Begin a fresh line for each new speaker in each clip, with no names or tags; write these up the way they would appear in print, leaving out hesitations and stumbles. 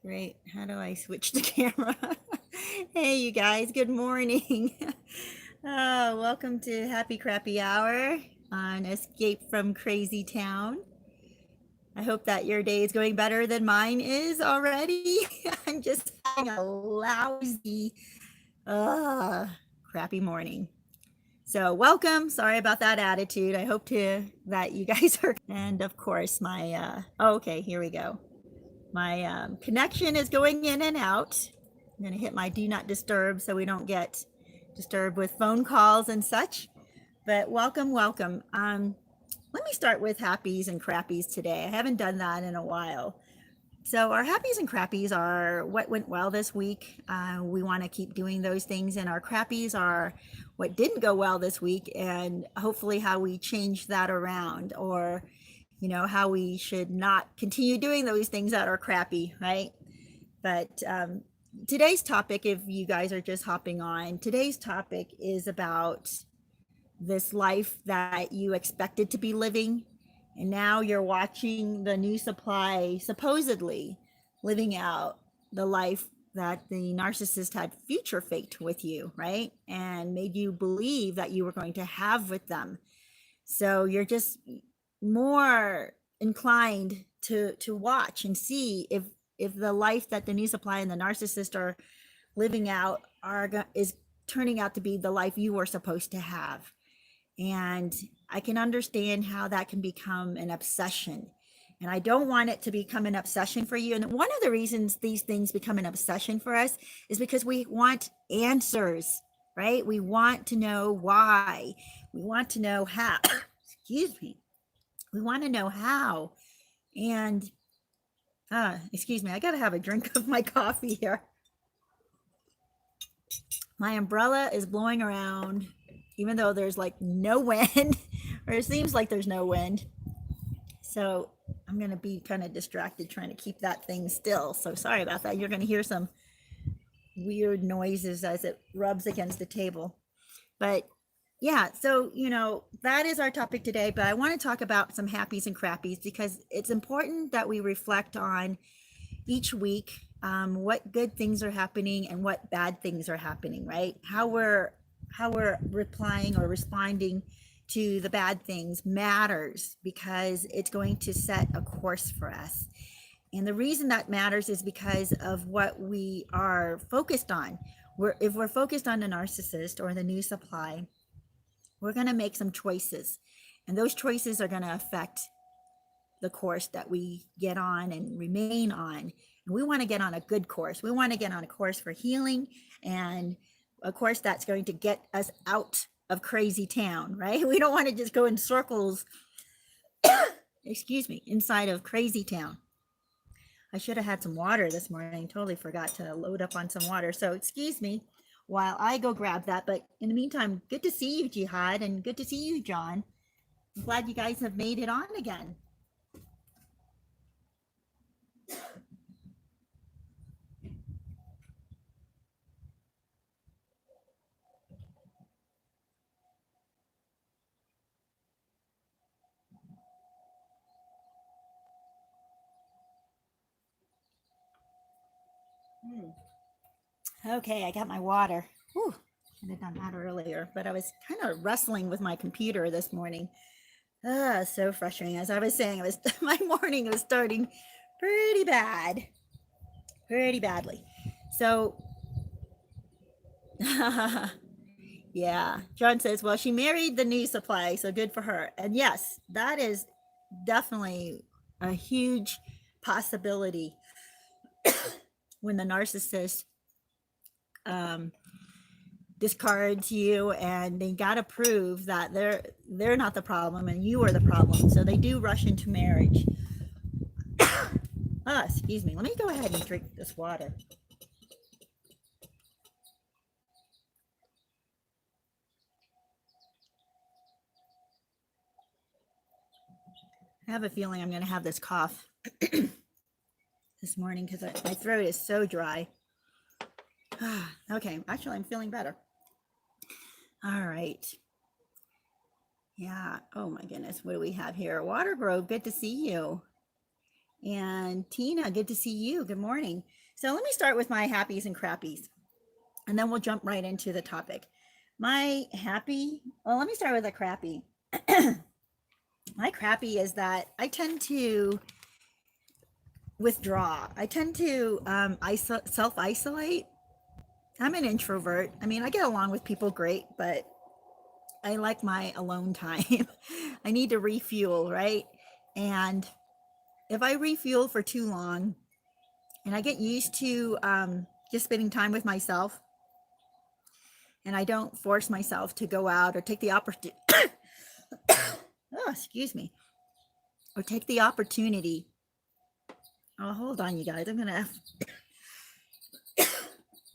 Great. How do I switch the camera? Hey, you guys, good morning. Welcome to Happy Crappy Hour on Escape from Crazytown. I hope that your day is going better than mine is already. I'm just having a lousy, uh, crappy morning. So welcome. Sorry about that attitude. I hope that you guys are. And of course, okay, here we go. My connection is going in and out. I'm going to hit my do not disturb so we don't get disturbed with phone calls and such. But welcome, welcome. Let me start with happies and crappies today. I haven't done that in a while. So our happies and crappies are what went well this week. We want to keep doing those things, and our crappies are what didn't go well this week, and hopefully how we change that around, or how we should not continue doing those things that are crappy, right? But today's topic, if you guys are just hopping on, today's topic is about this life that you expected to be living, and now you're watching the new supply supposedly living out the life that the narcissist had future faked with you, right? And made you believe that you were going to have with them. So you're just more inclined to watch and see if the life that the new supply and the narcissist are living out is turning out to be the life you were supposed to have. And I can understand how that can become an obsession. And I don't want it to become an obsession for you. And one of the reasons these things become an obsession for us is because we want answers, right? We want to know why. We want to know how. Excuse me. We want to know how. And, excuse me, I got to have a drink of my coffee here. My umbrella is blowing around, even though there's like no wind, or it seems like there's no wind. So I'm going to be kind of distracted trying to keep that thing still. So sorry about that. You're going to hear some weird noises as it rubs against the table. But yeah, so, that is our topic today. But I want to talk about some happies and crappies, because it's important that we reflect on each week what good things are happening and what bad things are happening, right? How we're replying or responding to the bad things matters, because it's going to set a course for us. And the reason that matters is because of what we are focused on. If we're focused on the narcissist or the new supply, we're going to make some choices, and those choices are going to affect the course that we get on and remain on. And we want to get on a good course. We want to get on a course for healing, and a course that's going to get us out of Crazytown, right? We don't want to just go in circles, excuse me, inside of Crazytown. I should have had some water this morning. Totally forgot to load up on some water. So excuse me while I go grab that. But in the meantime, good to see you, Jihad, and good to see you, John. I'm glad you guys have made it on again. Okay, I got my water. Whew, should have done that earlier, but I was kind of wrestling with my computer this morning. So frustrating. As I was saying, my morning was starting pretty badly. So, yeah, John says, well, she married the new supply, so good for her. And yes, that is definitely a huge possibility when the narcissist discards you, and they got to prove that they're not the problem and you are the problem. So they do rush into marriage. Excuse me. Let me go ahead and drink this water. I have a feeling I'm going to have this cough this morning because my throat is so dry. Okay, actually, I'm feeling better. All right. Yeah. Oh my goodness. What do we have here? Water Grove. Good to see you. And Tina, good to see you. Good morning. So let me start with my happies and crappies, and then we'll jump right into the topic. My happy, well, let me start with a crappy. My crappy is that I tend to withdraw. I tend to self isolate. I'm an introvert. I mean, I get along with people great, but I like my alone time. I need to refuel, right? And if I refuel for too long and I get used to just spending time with myself and I don't force myself to go out or take the opportunity, oh, excuse me, or take the opportunity. Oh, hold on, you guys. I'm going to have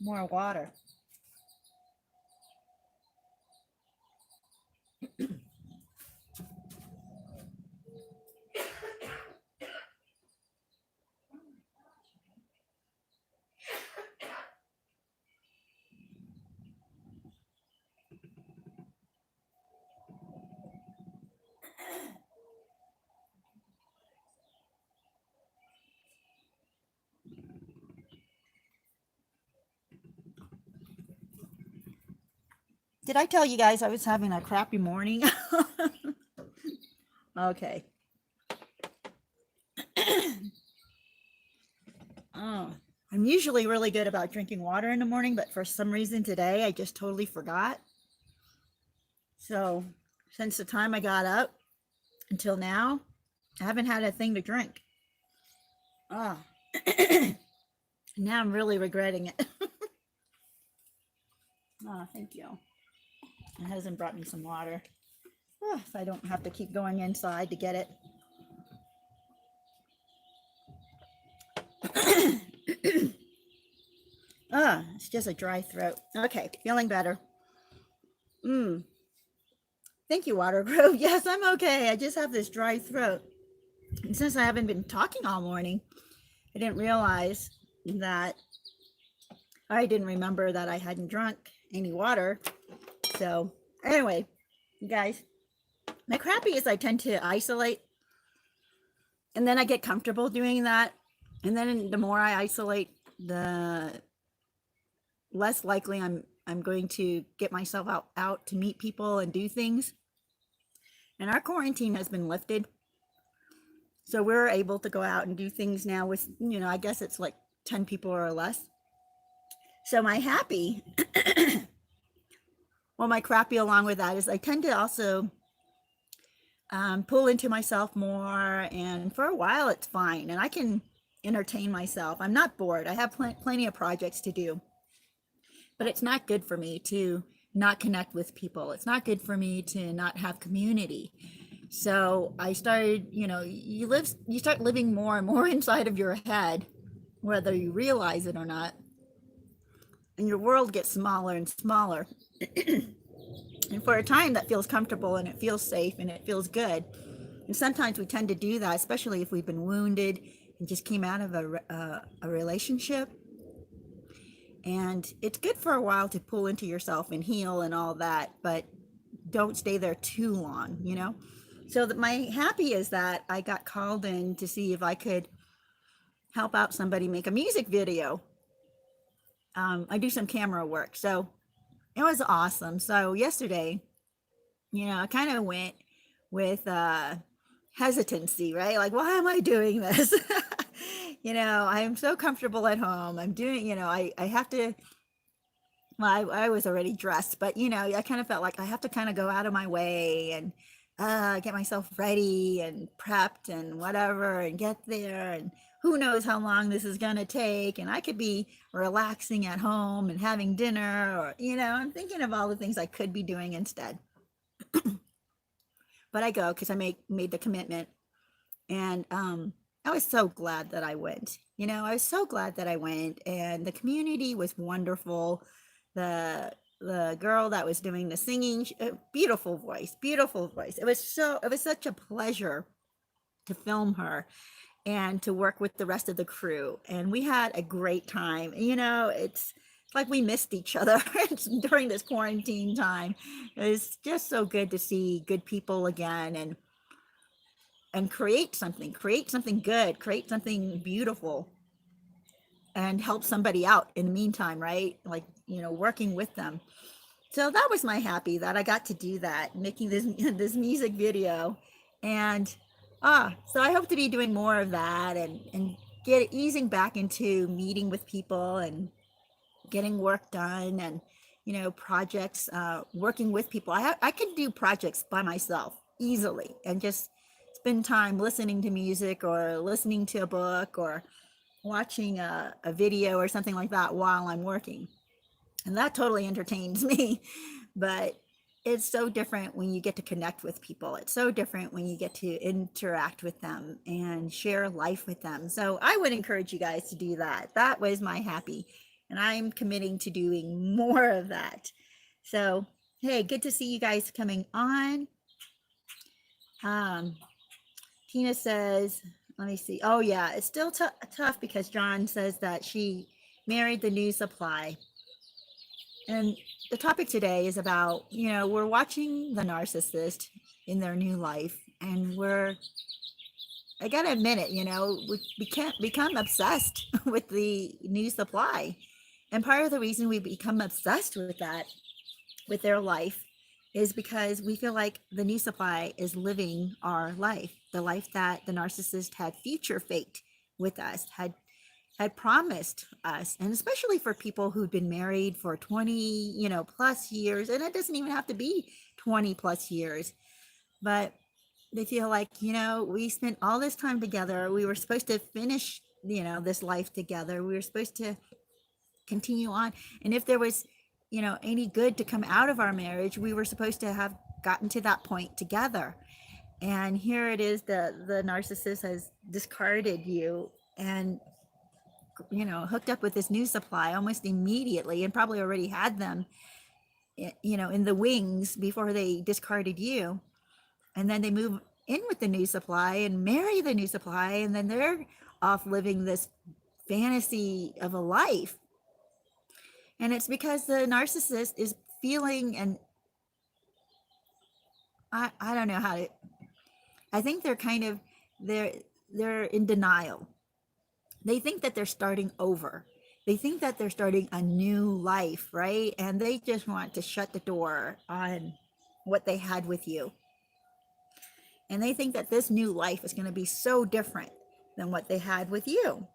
more water. Did I tell you guys I was having a crappy morning? Okay. Oh, I'm usually really good about drinking water in the morning, but for some reason today I just totally forgot. So since the time I got up until now, I haven't had a thing to drink. Oh, now I'm really regretting it. Oh, thank you. My husband brought me some water. Oh, so I don't have to keep going inside to get it. It's just a dry throat. Okay, feeling better. Thank you, Water Grove. Yes, I'm okay. I just have this dry throat. And since I haven't been talking all morning, I didn't realize that I didn't remember that I hadn't drunk any water. So anyway, you guys, my crappy is I tend to isolate and then I get comfortable doing that. And then the more I isolate, the less likely I'm going to get myself out to meet people and do things. And our quarantine has been lifted. So we're able to go out and do things now with, I guess it's like 10 people or less. So my happy, well, my crappy along with that is I tend to also pull into myself more. And for a while, it's fine. And I can entertain myself. I'm not bored. I have plenty of projects to do. But it's not good for me to not connect with people. It's not good for me to not have community. So I started, you start living more and more inside of your head, whether you realize it or not. And your world gets smaller and smaller. And for a time that feels comfortable and it feels safe and it feels good. And sometimes we tend to do that, especially if we've been wounded and just came out of a relationship. And it's good for a while to pull into yourself and heal and all that, but don't stay there too long, So that my happy is that I got called in to see if I could help out somebody make a music video. I do some camera work, so it was awesome. So yesterday, I kind of went with hesitancy, right? Like, why am I doing this? I'm so comfortable at home. I'm doing, I have to, well, I was already dressed, but, I kind of felt like I have to kind of go out of my way and get myself ready and prepped and whatever and get there. And who knows how long this is going to take. And I could be relaxing at home and having dinner or, I'm thinking of all the things I could be doing instead. But I go because I made the commitment. And I was so glad that I went. I was so glad that I went, and the community was wonderful. The girl that was doing the singing, beautiful voice. It was such a pleasure to film her and to work with the rest of the crew. And we had a great time. It's like we missed each other during this quarantine time. It's just so good to see good people again. And and create something good, create something beautiful, and help somebody out in the meantime, right? Like, working with them. So that was my happy, that I got to do that, making this this music video. And so I hope to be doing more of that, and get easing back into meeting with people and getting work done, and projects, working with people. I can do projects by myself easily and just spend time listening to music or listening to a book or watching a video or something like that while I'm working. And that totally entertains me. But it's so different when you get to connect with people. It's so different when you get to interact with them and share life with them. So I would encourage you guys to do that. That was my happy. And I'm committing to doing more of that. So, hey, good to see you guys coming on. Tina says, let me see. Oh, yeah, it's still tough because John says that she married the new supply. And the topic today is about, we're watching the narcissist in their new life, and I gotta admit it, we can't become obsessed with the new supply. And part of the reason we become obsessed with that, with their life, is because we feel like the new supply is living our life, the life that the narcissist had future faked with us, had promised us. And especially for people who've been married for 20 plus years, and it doesn't even have to be 20 plus years, but they feel like, we spent all this time together, we were supposed to finish this life together, we were supposed to continue on, and if there was any good to come out of our marriage, we were supposed to have gotten to that point together. And here it is, the narcissist has discarded you and hooked up with this new supply almost immediately, and probably already had them in the wings before they discarded you. And then they move in with the new supply and marry the new supply, and then they're off living this fantasy of a life. And it's because the narcissist is feeling, and I don't know how to, I think they're kind of, they're in denial. They think that they're starting over. They think that they're starting a new life, right? And they just want to shut the door on what they had with you. And they think that this new life is going to be so different than what they had with you.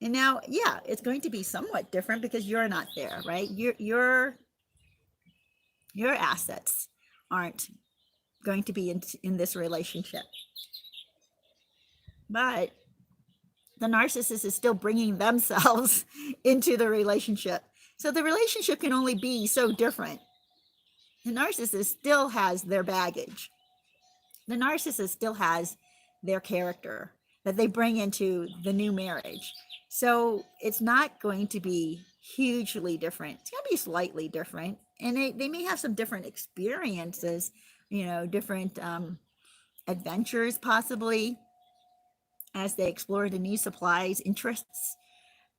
And now, yeah, it's going to be somewhat different because you're not there, right? Your assets aren't going to be in this relationship. But the narcissist is still bringing themselves into the relationship. So the relationship can only be so different. The narcissist still has their baggage. The narcissist still has their character that they bring into the new marriage. So it's not going to be hugely different. It's going to be slightly different. And they may have some different experiences, different adventures possibly, as they explore the new supply's interests.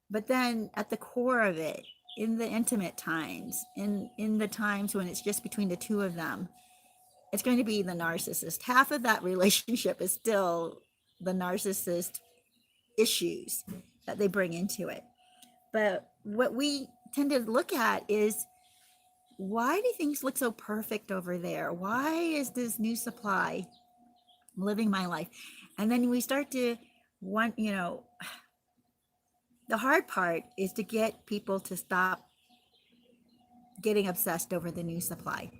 But then at the core of it, in the intimate times, in the times when it's just between the two of them, it's going to be the narcissist. Half of that relationship is still the narcissist issues that they bring into it. But what we tend to look at is, why do things look so perfect over there? Why is this new supply living my life? And then we start to want, the hard part is to get people to stop getting obsessed over the new supply.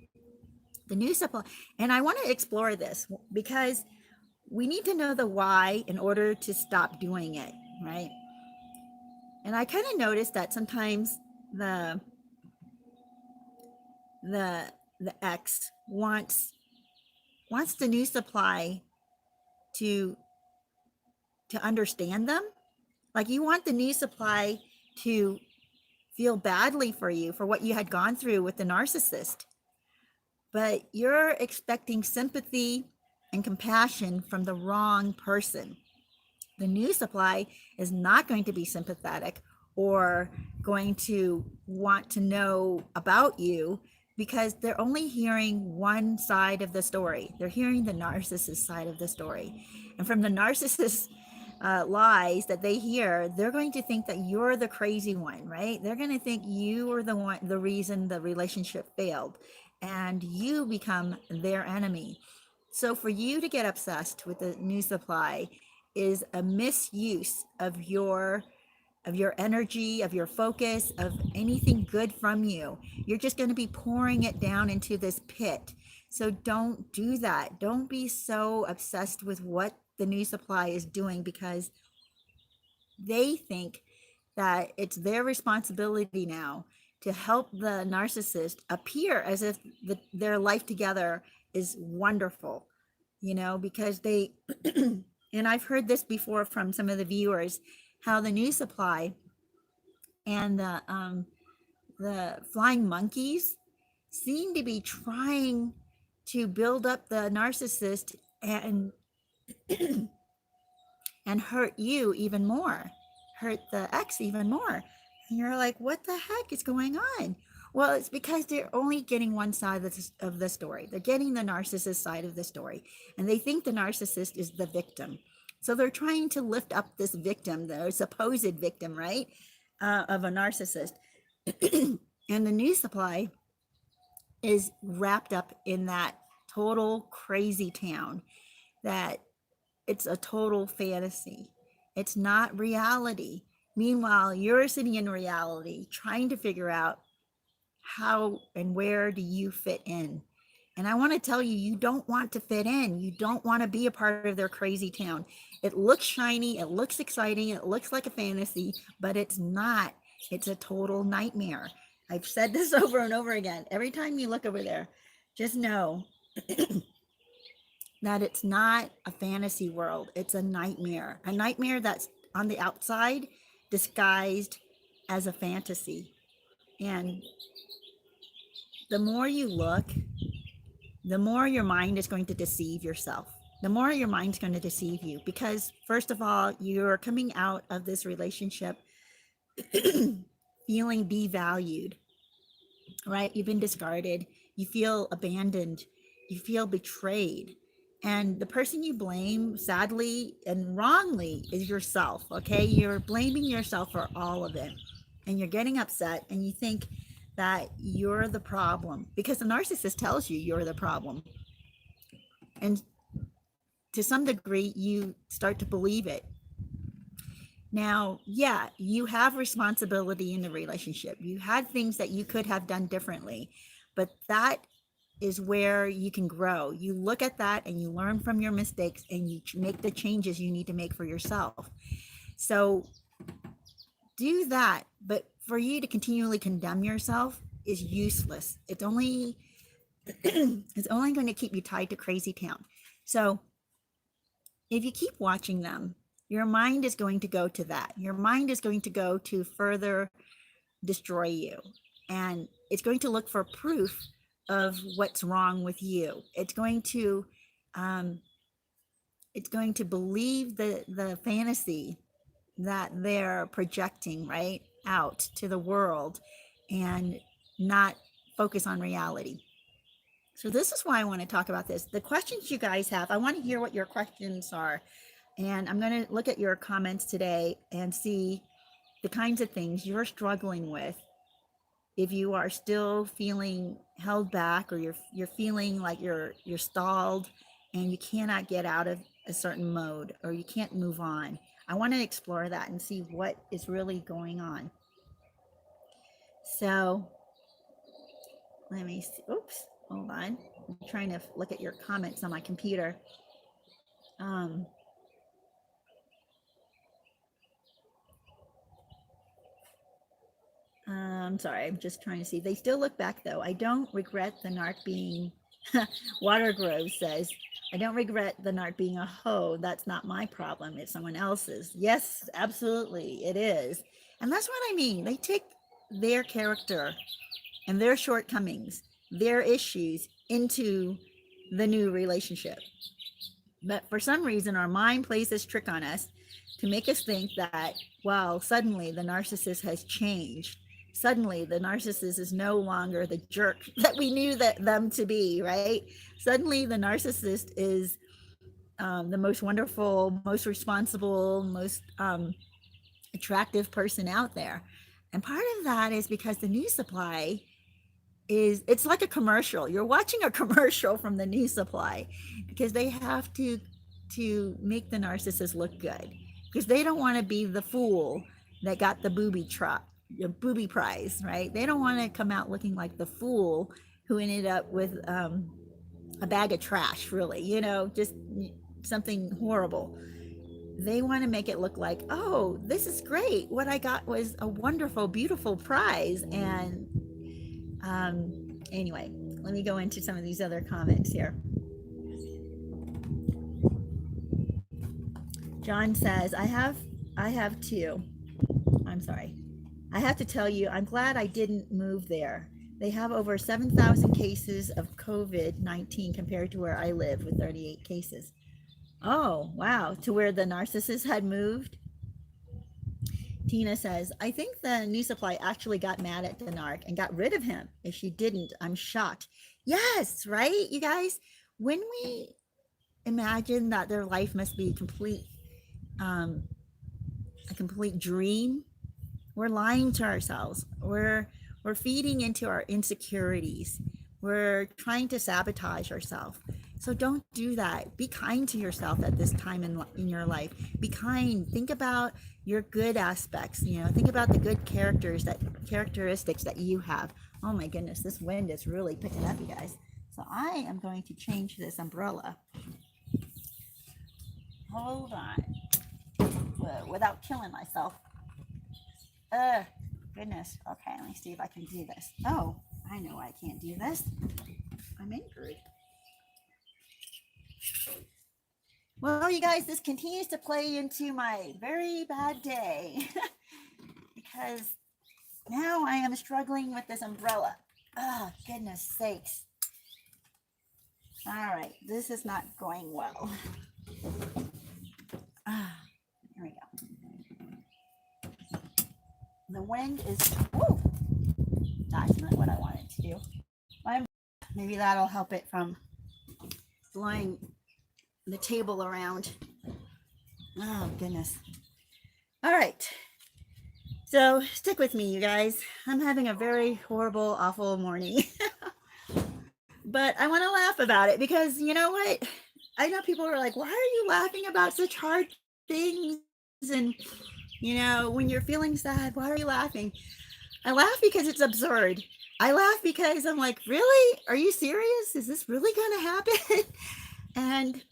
The new supply. And I want to explore this because we need to know the why in order to stop doing it, right? And I kind of noticed that sometimes the ex wants the new supply to understand them. Like, you want the new supply to feel badly for you for what you had gone through with the narcissist. But you're expecting sympathy and compassion from the wrong person. The new supply is not going to be sympathetic or going to want to know about you, because they're only hearing one side of the story. They're hearing the narcissist side of the story. And from the narcissist lies that they hear, they're going to think that you're the crazy one, right? They're going to think you are the reason the relationship failed, and you become their enemy. So for you to get obsessed with the new supply is a misuse of your energy, of your focus, of anything good from you. You're just going to be pouring it down into this pit. So don't do that. Don't be so obsessed with what the new supply is doing, because they think that it's their responsibility now to help the narcissist appear as if their life together is wonderful, because they, and I've heard this before from some of the viewers, how the new supply and the flying monkeys seem to be trying to build up the narcissist and and hurt you even more, hurt the ex even more. And you're like, what the heck is going on? Well, it's because they're only getting one side of the story. They're getting the narcissist side of the story, and they think the narcissist is the victim. So they're trying to lift up this victim, the supposed victim, right, of a narcissist. And the new supply is wrapped up in that total crazy town, that it's a total fantasy. It's not reality. Meanwhile, you're sitting in reality trying to figure out how and where do you fit in. And I want to tell you, you don't want to fit in. You don't want to be a part of their crazy town. It looks shiny, it looks exciting, it looks like a fantasy, but it's not. It's a total nightmare. I've said this over and over again. Every time you look over there, just know that it's not a fantasy world. It's a nightmare that's on the outside disguised as a fantasy. And the more you look, the more your mind is going to deceive yourself. The more your mind's going to deceive you, because first of all, you're coming out of this relationship feeling devalued, right? You've been discarded. You feel abandoned. You feel betrayed. And the person you blame, sadly and wrongly, is yourself, okay? You're blaming yourself for all of it. And you're getting upset, and you think that you're the problem, because the narcissist tells you you're the problem. And to some degree, you start to believe it. Now, yeah, you have responsibility in the relationship. You had things that you could have done differently, but that is where you can grow. You look at that and you learn from your mistakes, and you make the changes you need to make for yourself. So do that. But for you to continually condemn yourself is useless. It's only going to keep you tied to Crazytown. So if you keep watching them, your mind is going to go to that. Your mind is going to go to further destroy you. And it's going to look for proof of what's wrong with you. It's going to believe the fantasy that they're projecting right out to the world, and not focus on reality. So this is why I want to talk about this. The questions you guys have, I want to hear what your questions are. And I'm going to look at your comments today and see the kinds of things you're struggling with. If you are still feeling held back, or you're feeling like you're stalled and you cannot get out of a certain mode, or you can't move on. I want to explore that and see what is really going on. So let me see. Oops, hold on. I'm trying to look at your comments on my computer. I'm sorry, I'm just trying to see. They still look back though. I don't regret the NARC being, Watergrove says, I don't regret the NARC being a hoe. That's not my problem. It's someone else's. Yes, absolutely, it is. And that's what I mean. They take their character and their shortcomings, their issues into the new relationship. But for some reason, our mind plays this trick on us to make us think that, well, suddenly the narcissist has changed. Suddenly the narcissist is no longer the jerk that we knew that them to be, right? Suddenly the narcissist is the most wonderful, most responsible, most attractive person out there. And part of that is because the news supply is, it's like a commercial. You're watching a commercial from the news supply because they have to make the narcissist look good, because they don't want to be the fool that got the booby prize, right? They don't want to come out looking like the fool who ended up with a bag of trash, really, just something horrible. They want to make it look like, oh, this is great. What I got was a wonderful, beautiful prize. And anyway, let me go into some of these other comments here. John says, I have two. I'm sorry. I have to tell you, I'm glad I didn't move there. They have over 7,000 cases of COVID-19 compared to where I live with 38 cases. Oh, wow. To where the narcissist had moved. Tina says, I think the news supply actually got mad at the NARC and got rid of him. If she didn't, I'm shocked. Yes, right, you guys? When we imagine that their life must be a complete dream, we're lying to ourselves. We're feeding into our insecurities. We're trying to sabotage ourselves. So don't do that. Be kind to yourself at this time in your life. Be kind. Think about your good aspects. Think about the good characteristics that you have. Oh my goodness, this wind is really picking up, you guys. So I am going to change this umbrella. Hold on. Without killing myself. Goodness. Okay, let me see if I can do this. Oh, I know I can't do this. I'm angry. Well, you guys, this continues to play into my very bad day because now I am struggling with this umbrella. Oh, goodness sakes. All right, this is not going well. Here we go. The wind is, whoa, that's not what I wanted to do. Maybe that'll help it from blowing the table around. Oh, goodness. All right. So stick with me, you guys. I'm having a very horrible, awful morning. But I want to laugh about it because you know what? I know people are like, why are you laughing about such hard things? And, when you're feeling sad, why are you laughing? I laugh because it's absurd. I laugh because I'm like, really? Are you serious? Is this really going to happen? And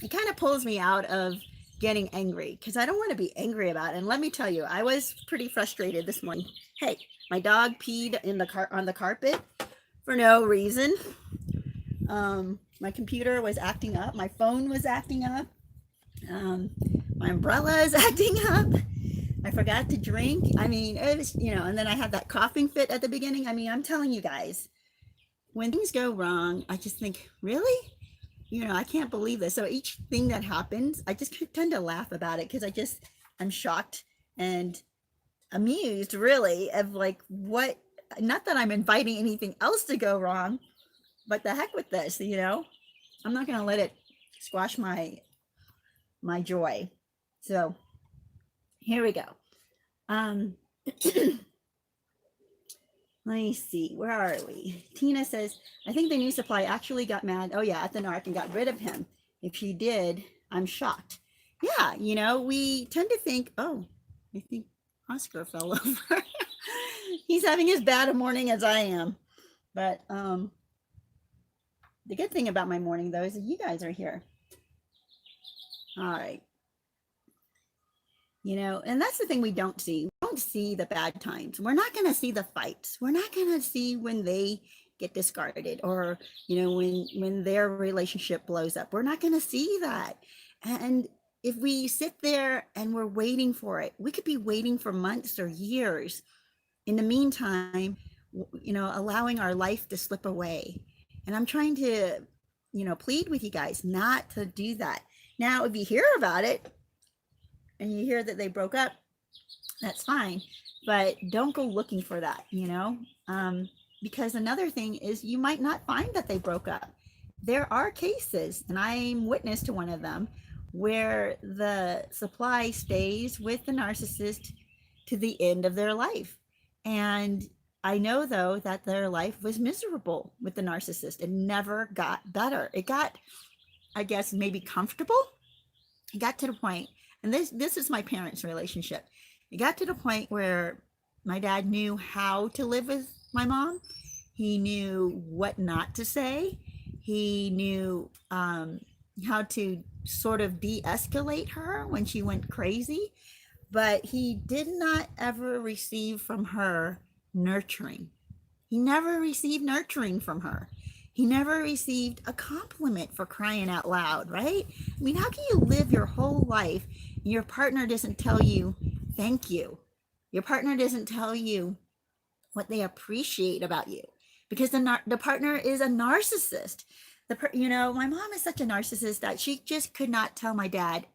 it kind of pulls me out of getting angry because I don't want to be angry about it. And let me tell you, I was pretty frustrated this morning. Hey, my dog peed on the carpet for no reason. My computer was acting up. My phone was acting up. My umbrella is acting up. I forgot to drink. I mean, it was, and then I had that coughing fit at the beginning. I mean, I'm telling you guys, when things go wrong, I just think, really? I can't believe this. So each thing that happens, I just tend to laugh about it because I'm shocked and amused, really, of like what, not that I'm inviting anything else to go wrong, but the heck with this, I'm not going to let it squash my joy. So here we go. Let me see, where are we? Tina says, I think the news supply actually got mad, at the NARC and got rid of him. If she did, I'm shocked. Yeah, we tend to think, I think Oscar fell over. He's having as bad a morning as I am. But the good thing about my morning, though, is that you guys are here. All right. And that's the thing we don't see. We don't see the bad times. We're not going to see the fights. We're not going to see when they get discarded or, when their relationship blows up. We're not going to see that. And if we sit there and we're waiting for it, we could be waiting for months or years. In the meantime, allowing our life to slip away. And I'm trying to, plead with you guys not to do that. Now, if you hear about it, and you hear that they broke up, that's fine. but don't go looking for that, because another thing is you might not find that they broke up. There are cases, and I'm witness to one of them, where the supply stays with the narcissist to the end of their life. And I know, though, that their life was miserable with the narcissist. It never got better. It got, I guess, maybe comfortable. It got to the point, and this is my parents' relationship. It got to the point where my dad knew how to live with my mom. He knew what not to say. He knew how to sort of de-escalate her when she went crazy, but he did not ever receive from her nurturing. He never received nurturing from her. He never received a compliment, for crying out loud, right? I mean, how can you live your whole life and your partner doesn't tell you thank you? Your partner doesn't tell you what they appreciate about you, because the partner is a narcissist. My mom is such a narcissist that she just could not tell my dad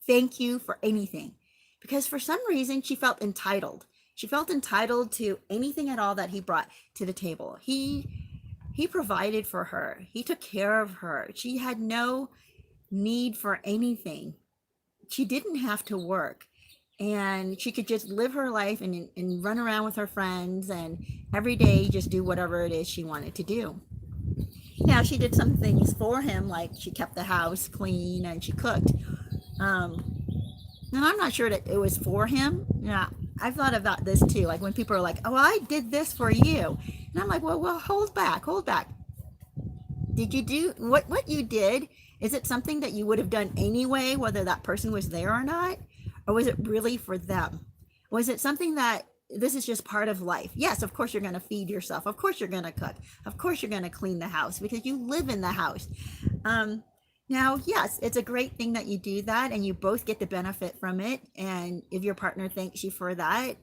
thank you for anything, because for some reason she felt entitled. She felt entitled to anything at all that he brought to the table. He provided for her. He took care of her. She had no need for anything. She didn't have to work, and she could just live her life and run around with her friends and every day just do whatever it is she wanted to do. Now, she did some things for him, like she kept the house clean and she cooked. And I'm not sure that it was for him. Yeah, I've thought about this too. Like when people are like, "Oh, I did this for you," and I'm like, "Well, hold back, hold back. Did you do what you did? Is it something that you would have done anyway, whether that person was there or not, or was it really for them? Was it something that this is just part of life? Yes, of course you're going to feed yourself. Of course you're going to cook. Of course you're going to clean the house because you live in the house." Now, yes, it's a great thing that you do that and you both get the benefit from it. And if your partner thanks you for that,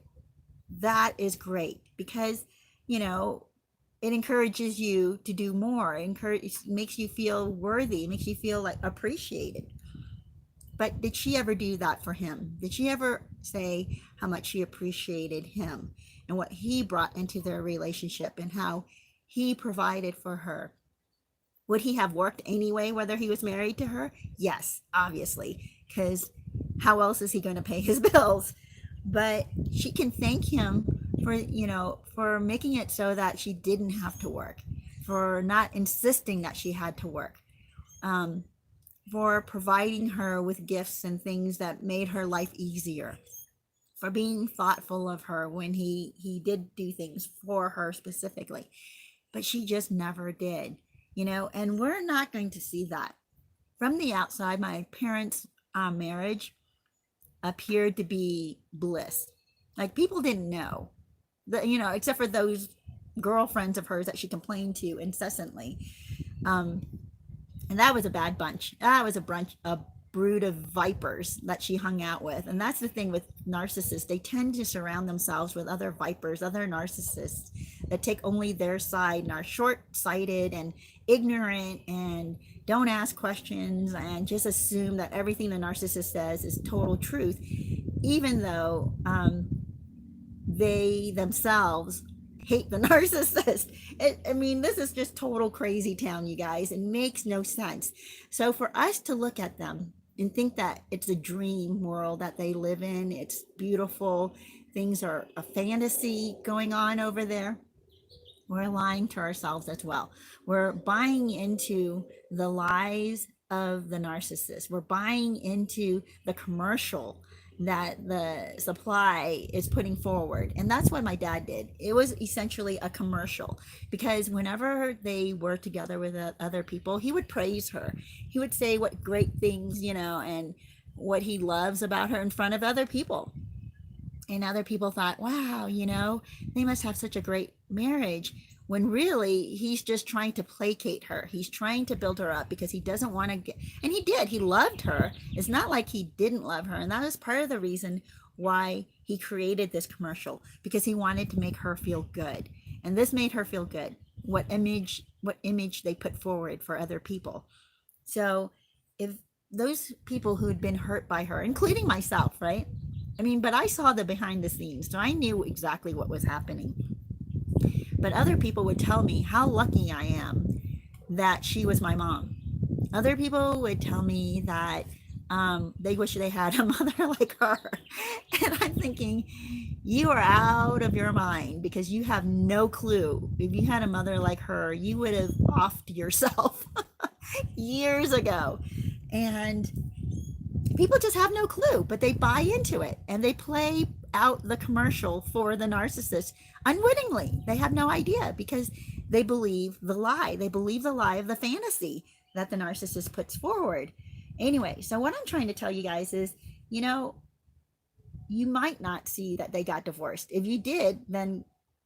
that is great, because, it encourages you to do more. It makes you feel worthy, makes you feel like appreciated. But did she ever do that for him? Did she ever say how much she appreciated him and what he brought into their relationship and how he provided for her? Would he have worked anyway, whether he was married to her? Yes, obviously, because how else is he going to pay his bills? But she can thank him for making it so that she didn't have to work, for not insisting that she had to work, for providing her with gifts and things that made her life easier, for being thoughtful of her when he did do things for her specifically. But she just never did. And we're not going to see that. From the outside, my parents' marriage appeared to be bliss. Like people didn't know, except for those girlfriends of hers that she complained to incessantly. And that was a bad bunch. That was a brood of vipers that she hung out with. And that's the thing with narcissists. They tend to surround themselves with other vipers, other narcissists that take only their side and are short-sighted and ignorant and don't ask questions and just assume that everything the narcissist says is total truth, even though they themselves hate the narcissist. This is just total crazy town, you guys. It makes no sense. So for us to look at them and think that it's a dream world that they live in, it's beautiful, things are a fantasy going on over there, we're lying to ourselves as well. We're buying into the lies of the narcissist. We're buying into the commercial that the supply is putting forward. And that's what my dad did. It was essentially a commercial, because whenever they were together with other people, he would praise her. He would say what great things, and what he loves about her in front of other people. And other people thought, wow, they must have such a great marriage, when really he's just trying to placate her. He's trying to build her up because he doesn't want to get, and he did, he loved her. It's not like he didn't love her. And that was part of the reason why he created this commercial, because he wanted to make her feel good. And this made her feel good. What image they put forward for other people. So if those people who had been hurt by her, including myself, right? I mean, but I saw the behind the scenes, so I knew exactly what was happening. But other people would tell me how lucky I am that she was my mom. Other people would tell me that they wish they had a mother like her. And I'm thinking, you are out of your mind because you have no clue. If you had a mother like her, you would have offed yourself years ago. And people just have no clue, but they buy into it and they play out the commercial for the narcissist unwittingly. They have no idea because they believe the lie. They believe the lie of the fantasy that the narcissist puts forward. Anyway, so what I'm trying to tell you guys is, you know, you might not see that they got divorced. If you did, then,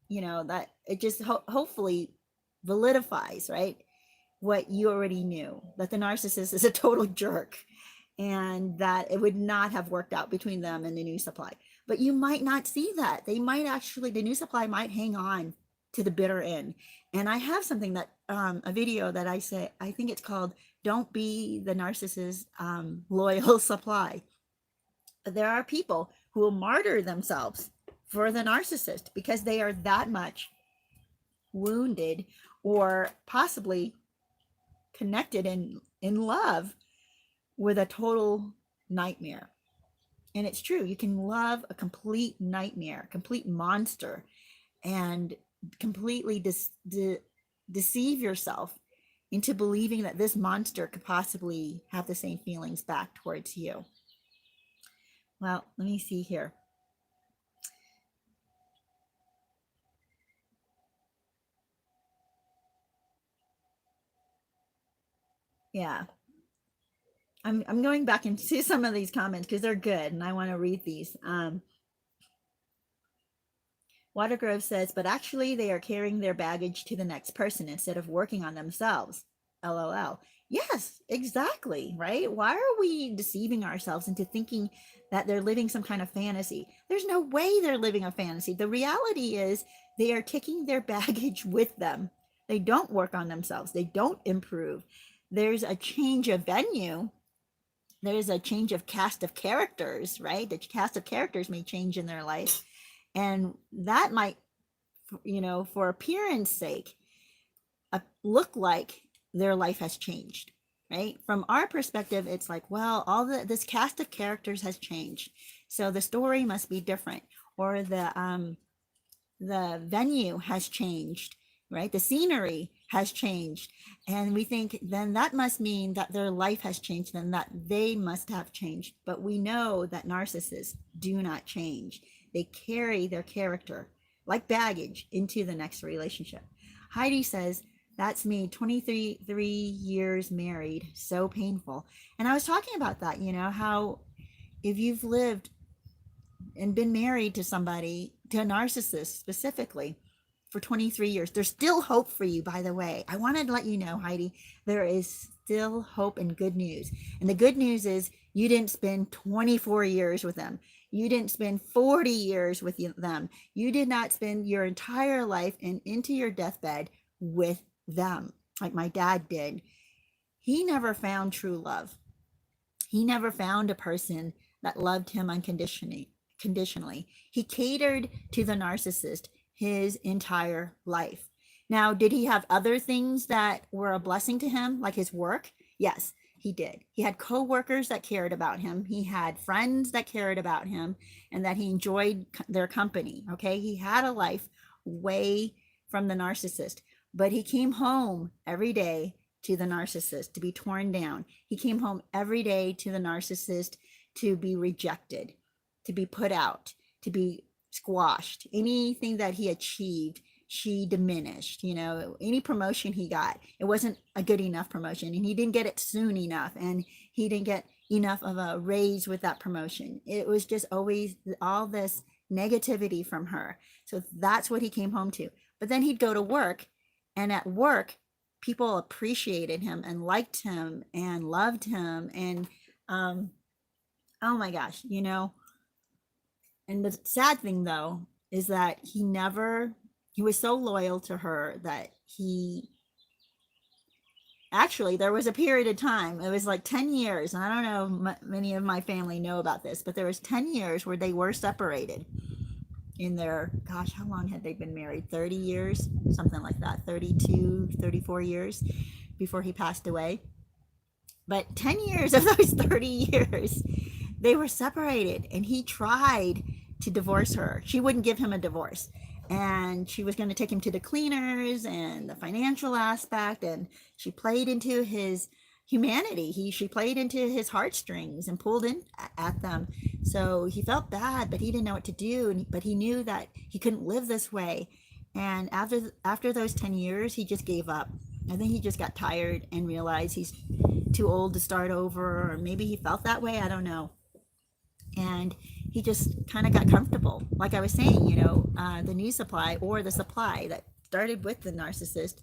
you know, that it just hopefully validifies, right? What you already knew, that the narcissist is a total jerk and that it would not have worked out between them and the new supply. But you might not see that. They might actually, the new supply might hang on to the bitter end. And I have something that, a video that I say, I think it's called Don't Be the Narcissist Loyal Supply. There are people who will martyr themselves for the narcissist because they are that much wounded or possibly connected in love with a total nightmare. And it's true, you can love a complete nightmare, complete monster, and completely deceive yourself into believing that this monster could possibly have the same feelings back towards you. Well, let me see here. Yeah. I'm going back into some of these comments because they're good and I want to read these. Watergrove says, but actually they are carrying their baggage to the next person instead of working on themselves. LOL. Yes, exactly, right? Why are we deceiving ourselves into thinking that they're living some kind of fantasy? There's no way they're living a fantasy. The reality is they are taking their baggage with them. They don't work on themselves. They don't improve. There's a change of venue. There's a change of cast of characters, right? The cast of characters may change in their life. And that might, you know, for appearance sake, look like their life has changed, right? From our perspective, it's like, well, this cast of characters has changed, so the story must be different, or the venue has changed, right? The scenery has changed, and we think then that must mean that their life has changed, and that they must have changed. But we know that narcissists do not change. They carry their character like baggage into the next relationship. Heidi says, that's me, 23 years married, so painful. And I was talking about that, you know, how if you've lived and been married to somebody, to a narcissist specifically, for 23 years, there's still hope for you, by the way. I wanted to let you know, Heidi, there is still hope and good news. And the good news is you didn't spend 24 years with them. You didn't spend 40 years with them. You did not spend your entire life and into your deathbed with them like my dad did. He never found true love. He never found a person that loved him unconditionally. He catered to the narcissist his entire life. Now, did he have other things that were a blessing to him, like his work? Yes, he did. He had co-workers that cared about him. He had friends that cared about him and that he enjoyed their company. Okay, he had a life way from the narcissist, but he came home every day to the narcissist to be torn down. He came home every day to the narcissist to be rejected, to be put out, to be squashed. Anything that he achieved, she diminished. You know, any promotion he got, it wasn't a good enough promotion, and he didn't get it soon enough, and he didn't get enough of a raise with that promotion. It was just always all this negativity from her. So that's what he came home to. But then he'd go to work, and at work, people appreciated him and liked him and loved him. And oh my gosh, you know. And the sad thing, though, is that he was so loyal to her that he Actually, there was a period of time, it was like 10 years, and I don't know if many of my family know about this, but there was 10 years where they were separated in their, gosh, how long had they been married? 30 years, something like that, 32, 34 years before he passed away. But 10 years of those 30 years, they were separated, and he tried to divorce her. She wouldn't give him a divorce. And she was going to take him to the cleaners and the financial aspect. And she played into his humanity. She played into his heartstrings and pulled in at them. So he felt bad, but he didn't know what to do. But he knew that he couldn't live this way. And after those 10 years, he just gave up. I think he just got tired and realized he's too old to start over, or maybe he felt that way. I don't know. And he just kind of got comfortable. Like I was saying, the new supply or the supply that started with the narcissist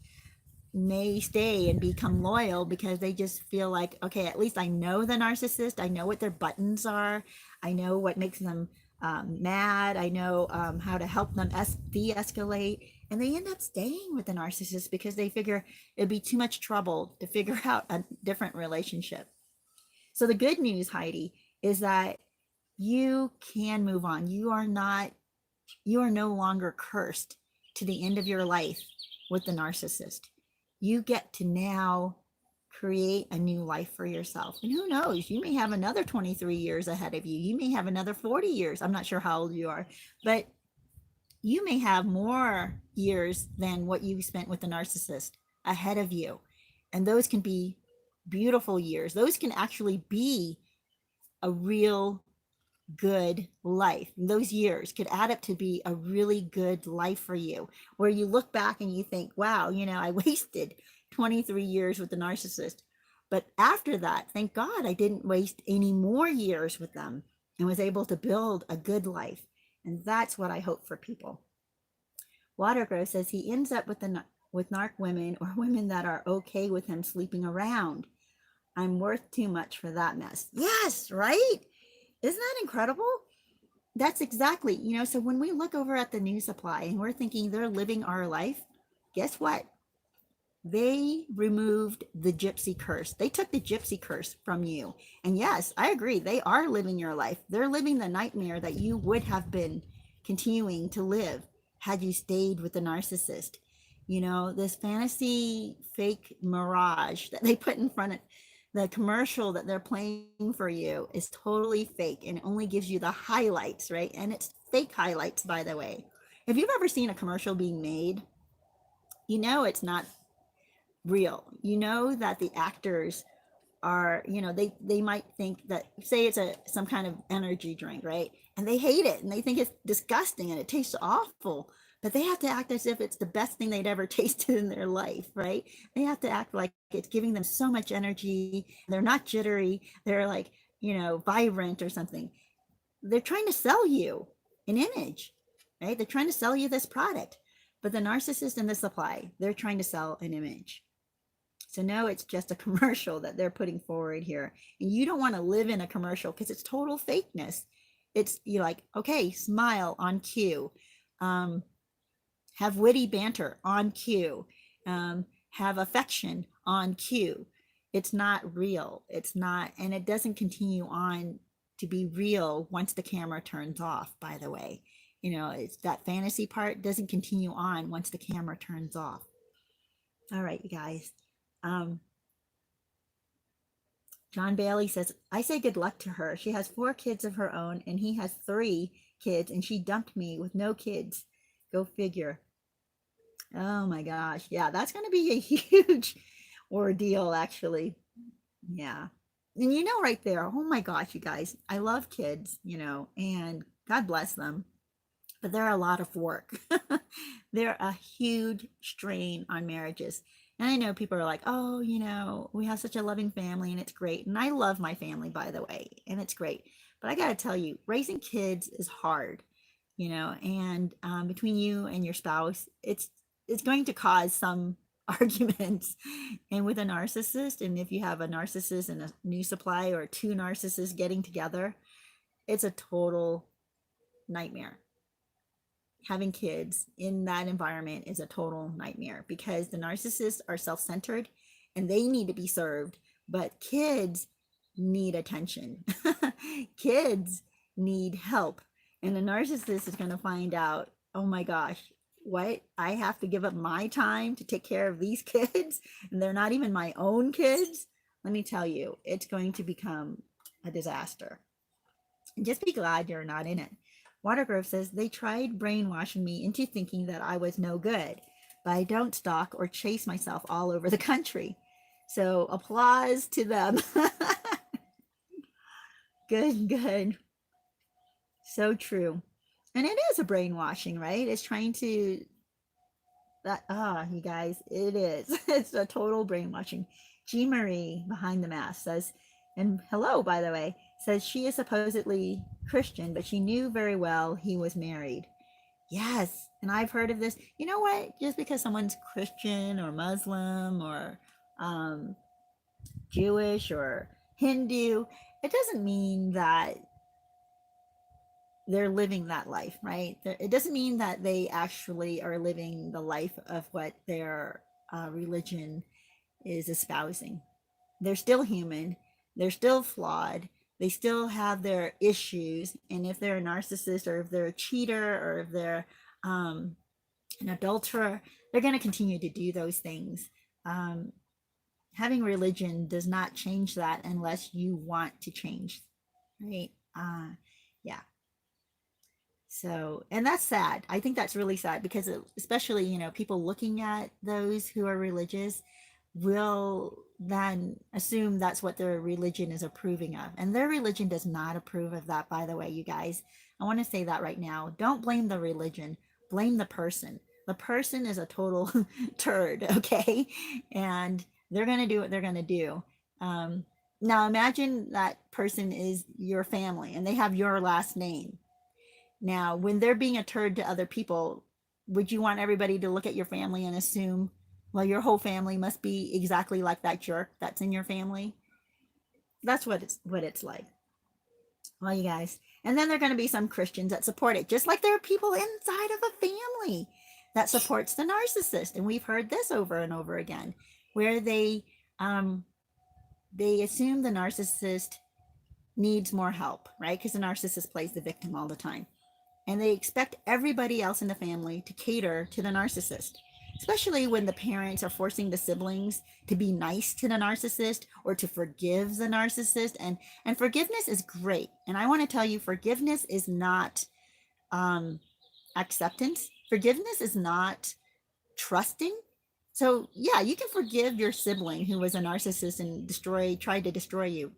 may stay and become loyal because they just feel like, okay, at least I know the narcissist. I know what their buttons are. I know what makes them mad. I know how to help them de-escalate. And they end up staying with the narcissist because they figure it'd be too much trouble to figure out a different relationship. So the good news, Heidi, is that you can move on. You are no longer cursed to the end of your life with the narcissist. You get to now create a new life for yourself. And who knows, you may have another 23 years ahead of you. You may have another 40 years. I'm not sure how old you are, but you may have more years than what you spent with the narcissist ahead of you. And those can be beautiful years. Those can actually be a real good life. Those years could add up to be a really good life for you, where you look back and you think, wow, I wasted 23 years with the narcissist. But after that, thank God I didn't waste any more years with them and was able to build a good life. And that's what I hope for people. Watergrow says he ends up with NARC women or women that are okay with him sleeping around. I'm worth too much for that mess. Yes, right? Isn't that incredible? That's exactly, so when we look over at the new supply and we're thinking they're living our life, guess what? They removed the gypsy curse. They took the gypsy curse from you. And yes, I agree. They are living your life. They're living the nightmare that you would have been continuing to live had you stayed with the narcissist. This fantasy fake mirage that they put in front of the commercial that they're playing for you is totally fake, and it only gives you the highlights, right? And it's fake highlights, by the way. If you've ever seen a commercial being made, it's not real. That the actors are, they might think that, say it's some kind of energy drink, right? And they hate it and they think it's disgusting and it tastes awful, but they have to act as if it's the best thing they'd ever tasted in their life, right? They have to act like it's giving them so much energy. They're not jittery. They're like, vibrant or something. They're trying to sell you an image, right? They're trying to sell you this product. But the narcissist and the supply, they're trying to sell an image. So no, it's just a commercial that they're putting forward here. And you don't want to live in a commercial because it's total fakeness. It's, you're like, okay, smile on cue. Have witty banter on cue. Have affection on cue. It's not real. It's not, and it doesn't continue on to be real once the camera turns off, by the way. It's that fantasy part doesn't continue on once the camera turns off. All right, you guys. John Bailey says, I say good luck to her. She has 4 kids of her own and he has 3 kids and she dumped me with no kids. Go figure. Oh my gosh. Yeah, that's going to be a huge ordeal, actually. Yeah. And right there, oh my gosh, you guys, I love kids, and God bless them, but they're a lot of work. They're a huge strain on marriages. And I know people are like, oh, we have such a loving family and it's great. And I love my family, by the way, and it's great. But I got to tell you, raising kids is hard, and between you and your spouse, it's going to cause some arguments. And with a narcissist, and if you have a narcissist and a new supply or 2 narcissists getting together, it's a total nightmare. Having kids in that environment is a total nightmare because the narcissists are self-centered and they need to be served, but kids need attention. Kids need help. And the narcissist is going to find out, oh my gosh, what? I have to give up my time to take care of these kids, and they're not even my own kids. Let me tell you, it's going to become a disaster. And just be glad you're not in it. Watergrove says, they tried brainwashing me into thinking that I was no good, but I don't stalk or chase myself all over the country. So applause to them. Good, good. So true. And it is a brainwashing, right? It's trying to, you guys, it is. It's a total brainwashing. G. Marie behind the mask says, and hello, by the way, says she is supposedly Christian, but she knew very well he was married. Yes, and I've heard of this. You know what? Just because someone's Christian or Muslim or Jewish or Hindu, it doesn't mean that they're living that life, right? It doesn't mean that they actually are living the life of what their religion is espousing. They're still human. They're still flawed. They still have their issues. And if they're a narcissist, or if they're a cheater, or if they're an adulterer, they're going to continue to do those things. Having religion does not change that unless you want to change, right? Yeah. So, and that's sad. I think that's really sad, because especially, you know, people looking at those who are religious will then assume that's what their religion is approving of. And their religion does not approve of that, by the way, you guys. I want to say that right now. Don't blame the religion, blame the person. The person is a total turd, okay? And they're going to do what they're going to do. Now imagine that person is your family and they have your last name. Now, when they're being a turd to other people, would you want everybody to look at your family and assume, well, your whole family must be exactly like that jerk that's in your family? That's what it's like. Well, you guys, and then there are going to be some Christians that support it, just like there are people inside of a family that supports the narcissist. And we've heard this over and over again, where they assume the narcissist needs more help, right? Because the narcissist plays the victim all the time. And they expect everybody else in the family to cater to the narcissist, especially when the parents are forcing the siblings to be nice to the narcissist or to forgive the narcissist. And forgiveness is great. And I want to tell you, forgiveness is not acceptance. Forgiveness is not trusting. So yeah, you can forgive your sibling who was a narcissist and tried to destroy you.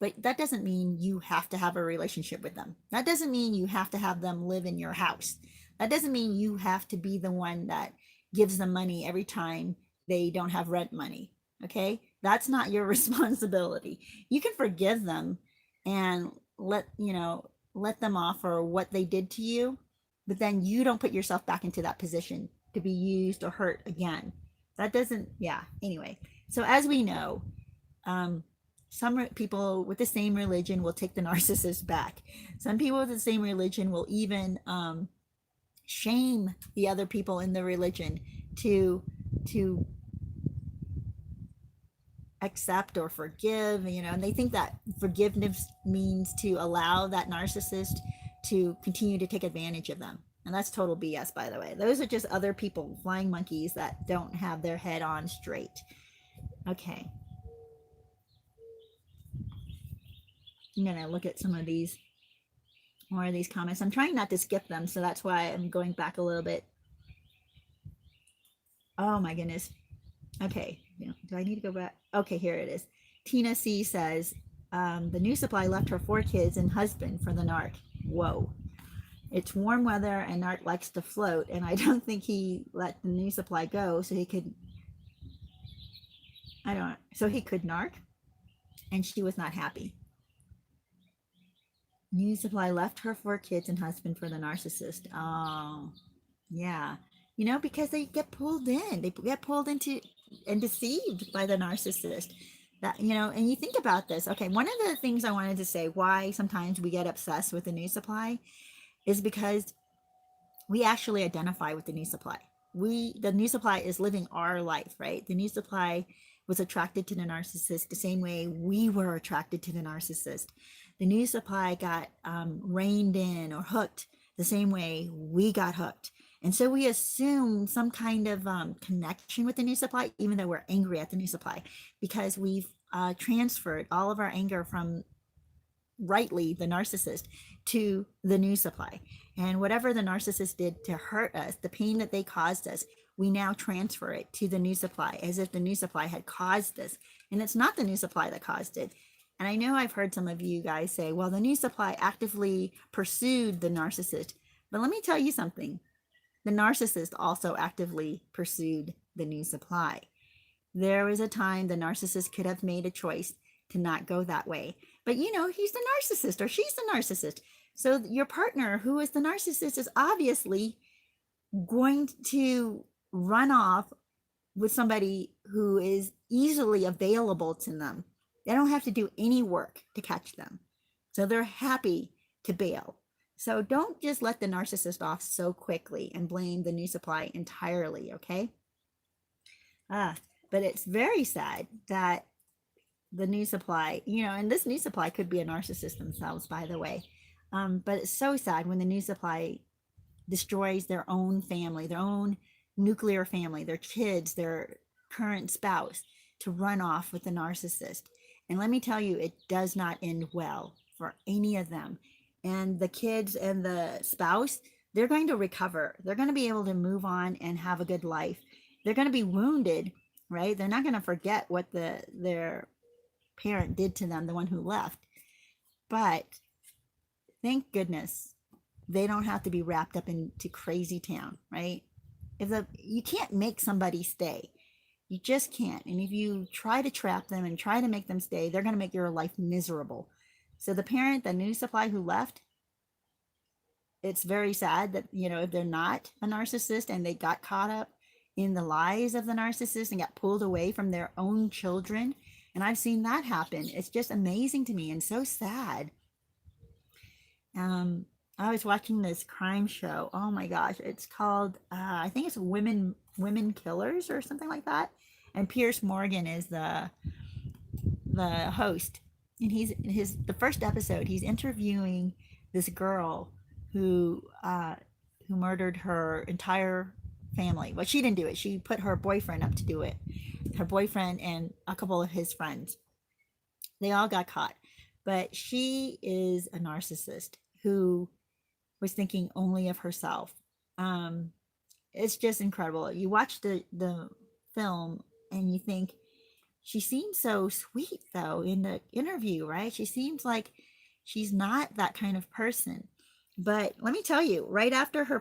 But that doesn't mean you have to have a relationship with them. That doesn't mean you have to have them live in your house. That doesn't mean you have to be the one that gives them money every time they don't have rent money. Okay? That's not your responsibility. You can forgive them and let them off for what they did to you, but then you don't put yourself back into that position to be used or hurt again. That doesn't, yeah. Anyway, so as we know, some people with the same religion will take the narcissist back. Some people with the same religion will even shame the other people in the religion to accept or forgive, and they think that forgiveness means to allow that narcissist to continue to take advantage of them. And that's total BS, by the way. Those are just other people, flying monkeys that don't have their head on straight. Okay. I'm going to look at some of these, more of these comments. I'm trying not to skip them, so that's why I'm going back a little bit. Oh my goodness. Okay. Do I need to go back? Okay, here it is. Tina C says, the new supply left her 4 kids and husband for the NARC. Whoa. It's warm weather and NARC likes to float, and I don't think he let the new supply go so he could NARC, and she was not happy. New supply left her 4 kids and husband for the narcissist. Oh, yeah. Because they get pulled in. They get pulled into and deceived by the narcissist. That, and you think about this. Okay, one of the things I wanted to say, why sometimes we get obsessed with the new supply, is because we actually identify with the new supply. the new supply is living our life, right? The new supply was attracted to the narcissist the same way we were attracted to the narcissist. The new supply got reined in or hooked the same way we got hooked. And so we assume some kind of connection with the new supply, even though we're angry at the new supply, because we've transferred all of our anger from rightly the narcissist to the new supply. And whatever the narcissist did to hurt us, the pain that they caused us, we now transfer it to the new supply as if the new supply had caused this. And it's not the new supply that caused it. And I know I've heard some of you guys say, well, the new supply actively pursued the narcissist. But let me tell you something. The narcissist also actively pursued the new supply. There was a time the narcissist could have made a choice to not go that way. But you know, he's the narcissist or she's the narcissist. So your partner who is the narcissist is obviously going to run off with somebody who is easily available to them. They don't have to do any work to catch them. So they're happy to bail. So don't just let the narcissist off so quickly and blame the new supply entirely, okay? But it's very sad that the new supply, you know, and this new supply could be a narcissist themselves, by the way. But it's so sad when the new supply destroys their own family, their own nuclear family, their kids, their current spouse, to run off with the narcissist. And let me tell you, it does not end well for any of them. And the kids and the spouse, they're going to recover. They're going to be able to move on and have a good life. They're going to be wounded, right? They're not going to forget what their parent did to them, the one who left. But thank goodness they don't have to be wrapped up into Crazytown, right? You can't make somebody stay. You just can't. And if you try to trap them and try to make them stay, they're going to make your life miserable. So the parent, the new supply who left, it's very sad that, you know, if they're not a narcissist and they got caught up in the lies of the narcissist and got pulled away from their own children. And I've seen that happen. It's just amazing to me and so sad. I was watching this crime show. Oh my gosh, it's called I think it's Women Killers or something like that. And Pierce Morgan is the host. And the first episode, he's interviewing this girl who murdered her entire family. Well, she didn't do it. She put her boyfriend up to do it. Her boyfriend and a couple of his friends. They all got caught. But she is a narcissist who was thinking only of herself. It's just incredible. You watch the film and you think, she seems so sweet though in the interview, right? She seems like she's not that kind of person. But let me tell you, right after her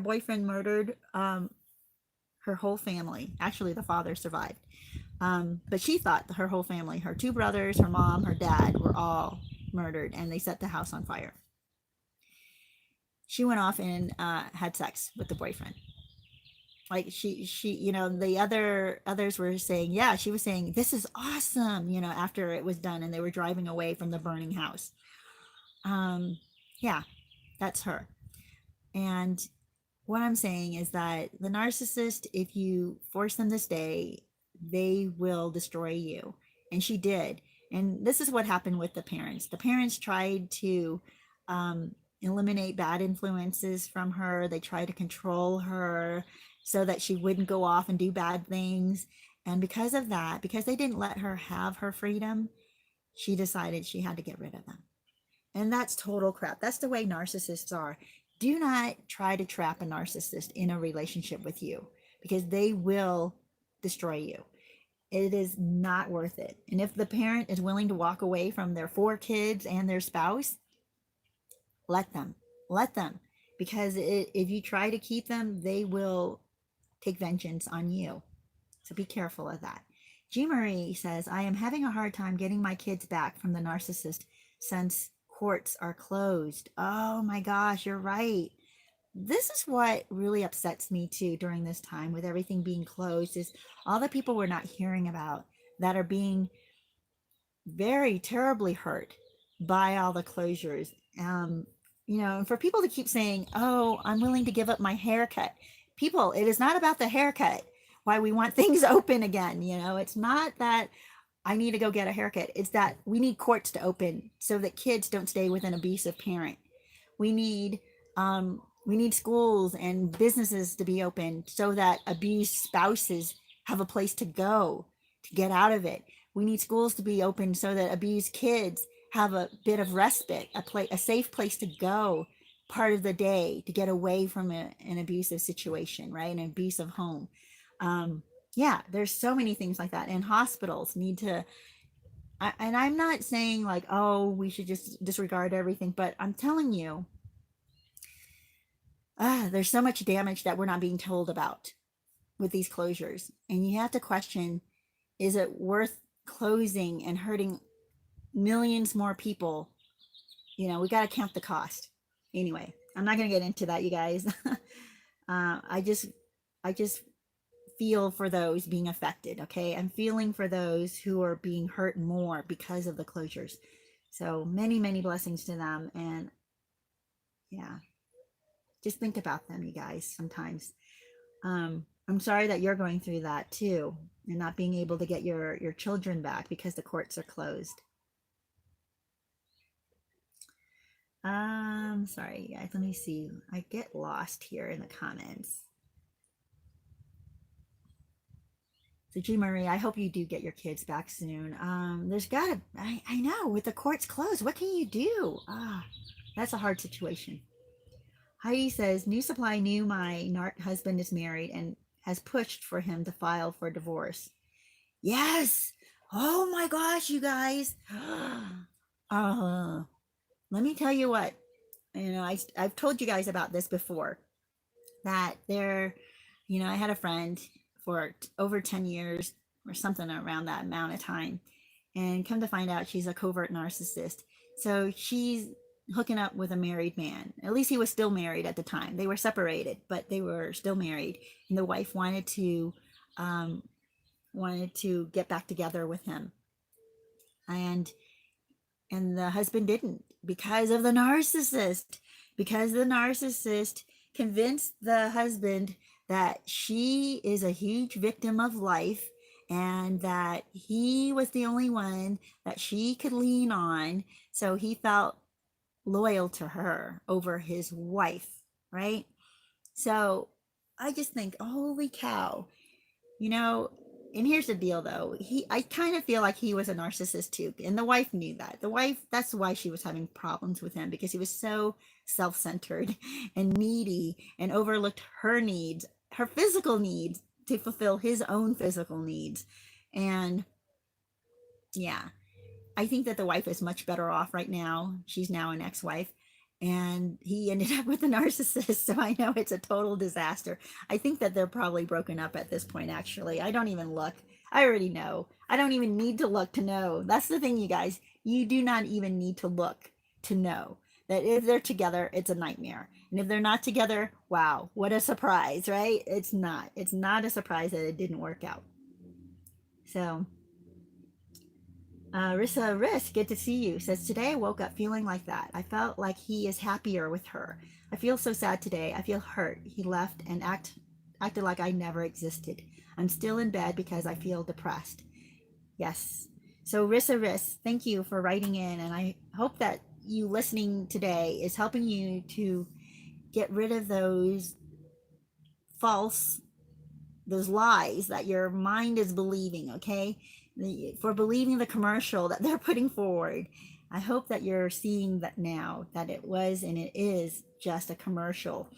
boyfriend murdered her whole family, actually the father survived. But she thought her whole family, her two brothers, her mom, her dad, were all murdered, and they set the house on fire. She went off and had sex with the boyfriend. Like she, you know, the others were saying, yeah, she was saying, this is awesome, you know, after it was done and they were driving away from the burning house. Yeah, that's her. And what I'm saying is that the narcissist, if you force them to stay, they will destroy you. And she did. And this is what happened with the parents. The parents tried to eliminate bad influences from her. They tried to control her so that she wouldn't go off and do bad things. And because of that, because they didn't let her have her freedom, she decided she had to get rid of them. And that's total crap. That's the way narcissists are. Do not try to trap a narcissist in a relationship with you, because they will destroy you. It is not worth it. And if the parent is willing to walk away from their 4 kids and their spouse, let them, because if you try to keep them, they will take vengeance on you. So be careful of that. G. Marie says, I am having a hard time getting my kids back from the narcissist since courts are closed. Oh my gosh, you're right. This is what really upsets me too during this time with everything being closed, is all the people we're not hearing about that are being very terribly hurt by all the closures. You know, and for people to keep saying, oh, I'm willing to give up my haircut. people, it is not about the haircut, why we want things open again. It's not that I need to go get a haircut. It's that we need courts to open so that kids don't stay with an abusive parent. We need schools and businesses to be open so that abused spouses have a place to go to get out of it. We need schools to be open so that abused kids have a bit of respite, a safe place to go part of the day to get away from an abusive situation, right? An abusive home. Yeah, there's so many things like that. And hospitals need to, and I'm not saying like, oh, we should just disregard everything, but I'm telling you, there's so much damage that we're not being told about with these closures. And you have to question, is it worth closing and hurting millions more people? We got to count the cost. Anyway, I'm not going to get into that, you guys. I just feel for those being affected. Okay. I'm feeling for those who are being hurt more because of the closures. So many, many blessings to them. And yeah, just think about them, you guys, sometimes. I'm sorry that you're going through that too, and not being able to get your children back because the courts are closed. Sorry, guys, let me see. I get lost here in the comments. So G. Marie, I hope you do get your kids back soon. There's gotta, I know, with the courts closed, what can you do? That's a hard situation. Heidi says, New Supply knew my NARC husband is married and has pushed for him to file for divorce. Yes. Oh my gosh, you guys. Let me tell you what, I've told you guys about this before, that I had a friend for over 10 years or something around that amount of time, and come to find out she's a covert narcissist. So she's hooking up with a married man. At least he was still married at the time. They were separated, but they were still married. And the wife wanted to get back together with him. And the husband didn't, because of the narcissist. Because the narcissist convinced the husband that she is a huge victim of life and that he was the only one that she could lean on. So he felt loyal to her over his wife, right? So I just think, holy cow, and here's the deal though. I kind of feel like he was a narcissist too. And the wife knew that. The wife, that's why she was having problems with him, because he was so self-centered and needy and overlooked her needs, her physical needs, to fulfill his own physical needs. And yeah, I think that the wife is much better off right now. She's now an ex-wife, and he ended up with a narcissist. So I know it's a total disaster. I think that they're probably broken up at this point, actually. I don't even look. I already know. I don't even need to look to know. That's the thing, you guys. You do not even need to look to know that if they're together, it's a nightmare. And if they're not together, wow, what a surprise, right? It's not a surprise that it didn't work out. So Rissa Risk, good to see you, says, today I woke up feeling like that. I felt like he is happier with her. I feel so sad today. I feel hurt. He left and acted like I never existed. I'm still in bed because I feel depressed. Yes. So Rissa Risk, thank you for writing in. And I hope that you listening today is helping you to get rid of those lies that your mind is believing, okay? For believing the commercial that they're putting forward. I hope that you're seeing that now, that it was and it is just a commercial.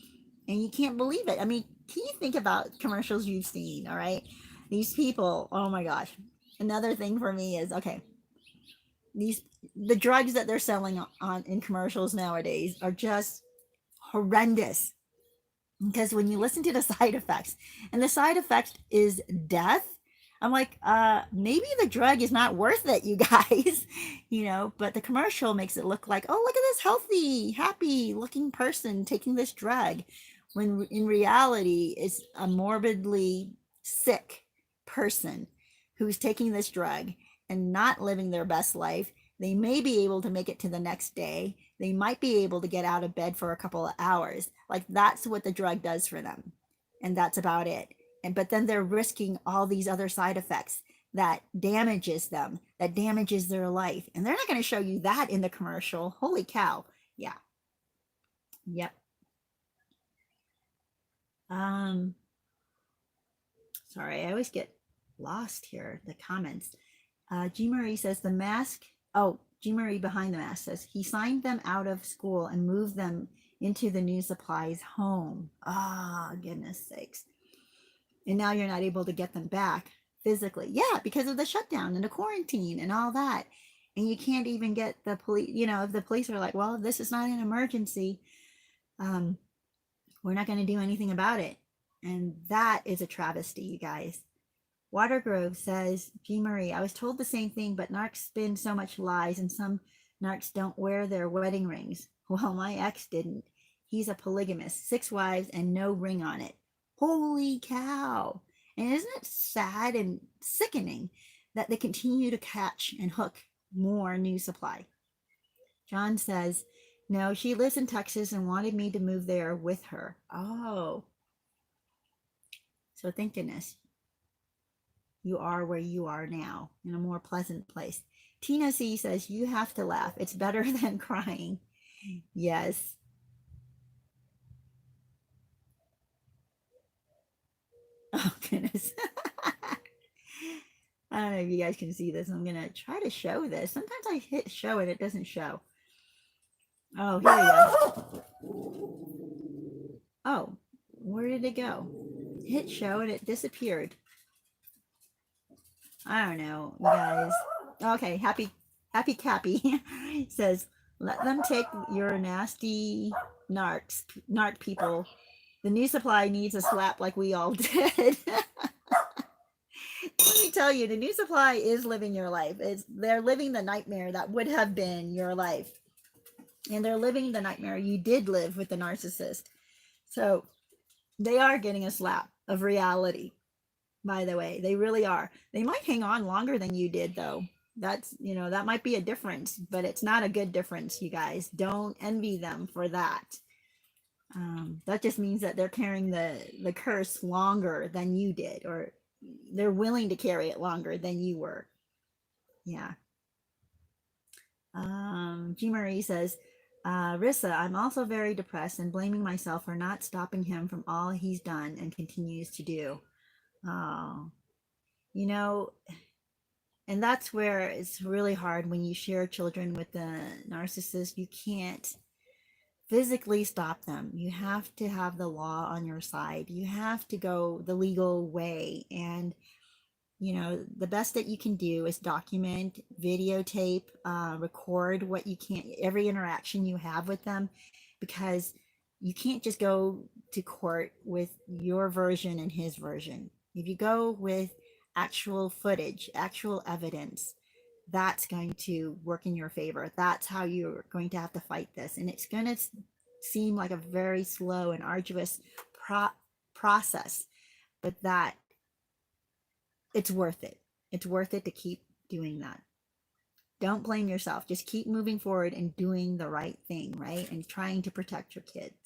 And you can't believe it. I mean, can you think about commercials you've seen, all right? These people, oh my gosh. Another thing for me is, okay, the drugs that they're selling on in commercials nowadays are just horrendous. Because when you listen to the side effects, and the side effect is death, I'm like, maybe the drug is not worth it, you guys, but the commercial makes it look like, oh, look at this healthy, happy looking person taking this drug, when in reality, it's a morbidly sick person who's taking this drug and not living their best life. They may be able to make it to the next day. They might be able to get out of bed for a couple of hours. Like, that's what the drug does for them. and that's about it. And but then they're risking all these other side effects that damages them, that damages their life. And they're not going to show you that in the commercial. Holy cow. Yeah. Yep. Sorry, I always get lost here, the comments. G. Marie says the mask. Oh, G. Marie behind the mask says he signed them out of school and moved them into the new supplies home. Ah, goodness sakes. And now you're not able to get them back physically. Yeah, because of the shutdown and the quarantine and all that. And you can't even get the police, if the police are like, well, if this is not an emergency, we're not going to do anything about it. And that is a travesty, you guys. Watergrove says, G. Marie, I was told the same thing, but narcs spin so much lies, and some narcs don't wear their wedding rings. Well, my ex didn't. He's a polygamist, 6 wives and no ring on it. Holy cow. And isn't it sad and sickening that they continue to catch and hook more new supply? John says, no, she lives in Texas and wanted me to move there with her. Oh. So thank goodness you are where you are now, in a more pleasant place. Tina C says, you have to laugh. It's better than crying. Yes. Oh, goodness. I don't know if you guys can see this. I'm going to try to show this. Sometimes I hit show and it doesn't show. Oh, here we go. Oh, where did it go? Hit show and it disappeared. I don't know, you guys. Okay, happy Cappy says, let them take your nasty narc people. The new supply needs a slap like we all did. Let me tell you, the new supply is living your life. They're living the nightmare that would have been your life. And they're living the nightmare you did live with the narcissist. So they are getting a slap of reality. By the way, they really are. They might hang on longer than you did, though. That's, that might be a difference, but it's not a good difference, you guys. Don't envy them for that. That just means that they're carrying the curse longer than you did, or they're willing to carry it longer than you were. Yeah. G. Marie says, Rissa, I'm also very depressed and blaming myself for not stopping him from all he's done and continues to do. Oh, and that's where it's really hard when you share children with the narcissist. You can't physically stop them. You have to have the law on your side. You have to go the legal way. And, the best that you can do is document, videotape, record what you can, every interaction you have with them, because you can't just go to court with your version and his version. If you go with actual footage, actual evidence, that's going to work in your favor. That's how you're going to have to fight this. And it's going to seem like a very slow and arduous process, but that it's worth it. It's worth it to keep doing that. Don't blame yourself. Just keep moving forward and doing the right thing, right? And trying to protect your kids.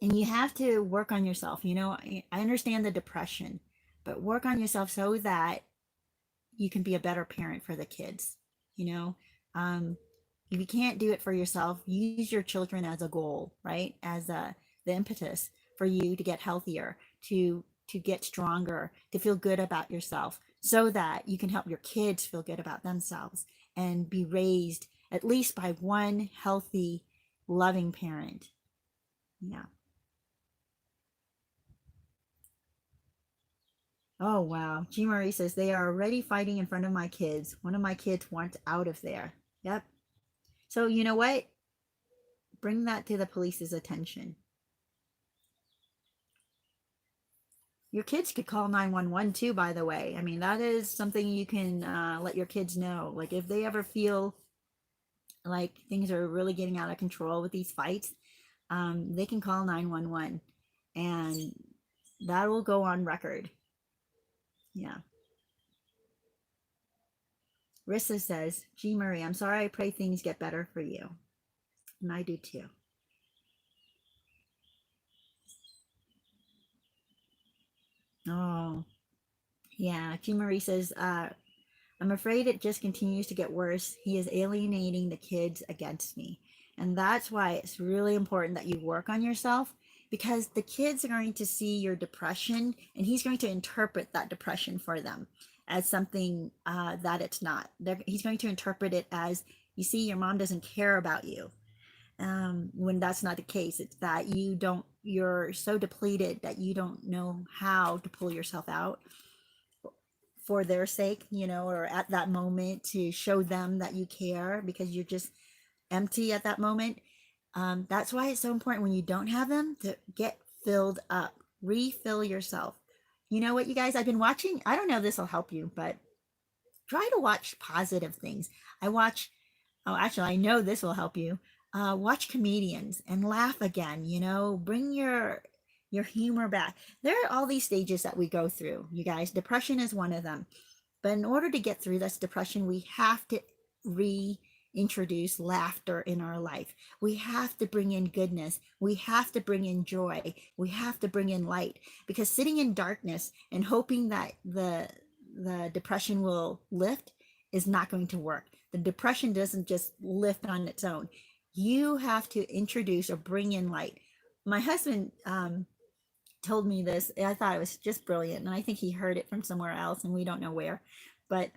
And you have to work on yourself. I understand the depression, but work on yourself so that you can be a better parent for the kids. If you can't do it for yourself, use your children as a goal, right? As the impetus for you to get healthier, to get stronger, to feel good about yourself, so that you can help your kids feel good about themselves and be raised at least by one healthy, loving parent. Yeah. Oh, wow. G. Marie says, they are already fighting in front of my kids. One of my kids wants out of there. Yep. So you know what? Bring that to the police's attention. Your kids could call 911 too, by the way. I mean, that is something you can let your kids know. Like if they ever feel like things are really getting out of control with these fights, they can call 911 and that will go on record. Yeah. Rissa says, G. Marie, I'm sorry. I pray things get better for you. And I do too. Oh, yeah. Q Marie says, I'm afraid it just continues to get worse. He is alienating the kids against me. And that's why it's really important that you work on yourself, because the kids are going to see your depression and he's going to interpret that depression for them as something that it's not. He's going to interpret it as, you see, your mom doesn't care about you. When that's not the case. It's that you're so depleted that you don't know how to pull yourself out for their sake, or at that moment to show them that you care because you're just empty at that moment. That's why it's so important when you don't have them to get filled up, refill yourself. You know what, you guys, I've been watching, I don't know if this will help you, but try to watch positive things. I watch, oh, actually, I know this will help you. Watch comedians and laugh again, bring your humor back. There are all these stages that we go through, you guys. Depression is one of them. But in order to get through this depression, we have to reintroduce laughter in our life. We have to bring in goodness. We have to bring in joy. We have to bring in light, because sitting in darkness and hoping that the depression will lift is not going to work. The depression doesn't just lift on its own. You have to introduce or bring in light. My husband told me this. I thought it was just brilliant, and I think he heard it from somewhere else, and we don't know where. But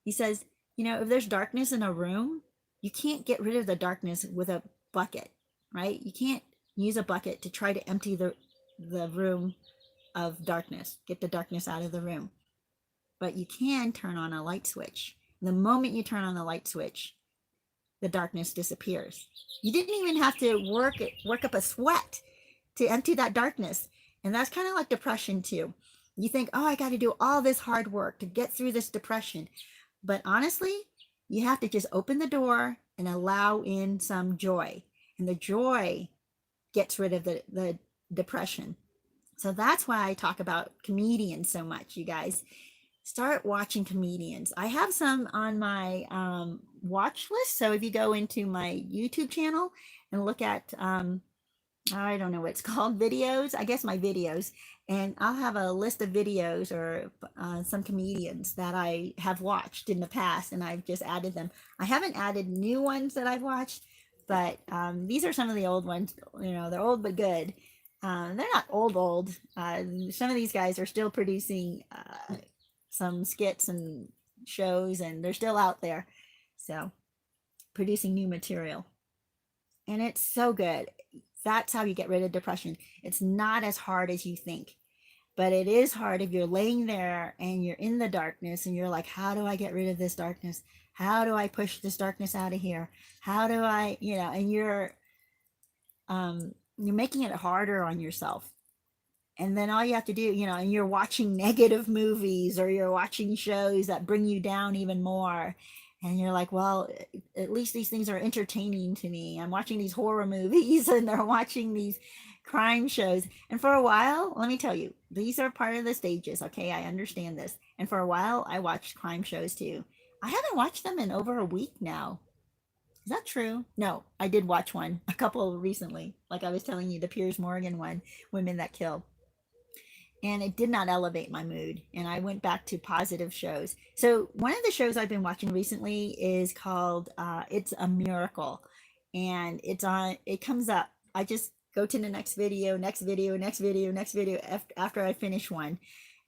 he says, if there's darkness in a room, you can't get rid of the darkness with a bucket, right? You can't use a bucket to try to empty the room of darkness, get the darkness out of the room. But you can turn on a light switch. The moment you turn on the light switch, the darkness disappears. You didn't even have to work up a sweat to empty that darkness. And that's kind of like depression too. You think, oh, I got to do all this hard work to get through this depression. But honestly, you have to just open the door and allow in some joy. And the joy gets rid of the depression. So that's why I talk about comedians so much, you guys. Start watching comedians. I have some on my watch list. So if you go into my YouTube channel and look at I don't know what it's called, videos, I guess my videos, and I'll have a list of videos or some comedians that I have watched in the past, and I've just added them. I haven't added new ones that I've watched, but these are some of the old ones. They're old but good. They're not old. Some of these guys are still producing some skits and shows, and they're still out there, so producing new material, and it's so good. That's how you get rid of depression. It's not as hard as you think, but it is hard if you're laying there and you're in the darkness and you're like, how do I get rid of this darkness? How do I push this darkness out of here? How do I, and you're making it harder on yourself. And then all you have to do, and you're watching negative movies or you're watching shows that bring you down even more. And you're like, well, at least these things are entertaining to me. I'm watching these horror movies and they're watching these crime shows. And for a while, let me tell you, these are part of the stages. Okay, I understand this. And for a while, I watched crime shows too. I haven't watched them in over a week now. Is that true? No, I did watch one, a couple recently. Like I was telling you, the Piers Morgan one, Women That Kill, and it did not elevate my mood, and I went back to positive shows. So one of the shows I've been watching recently is called It's a Miracle, and it comes up, I just go to the next video, next video, next video, next video after I finish one,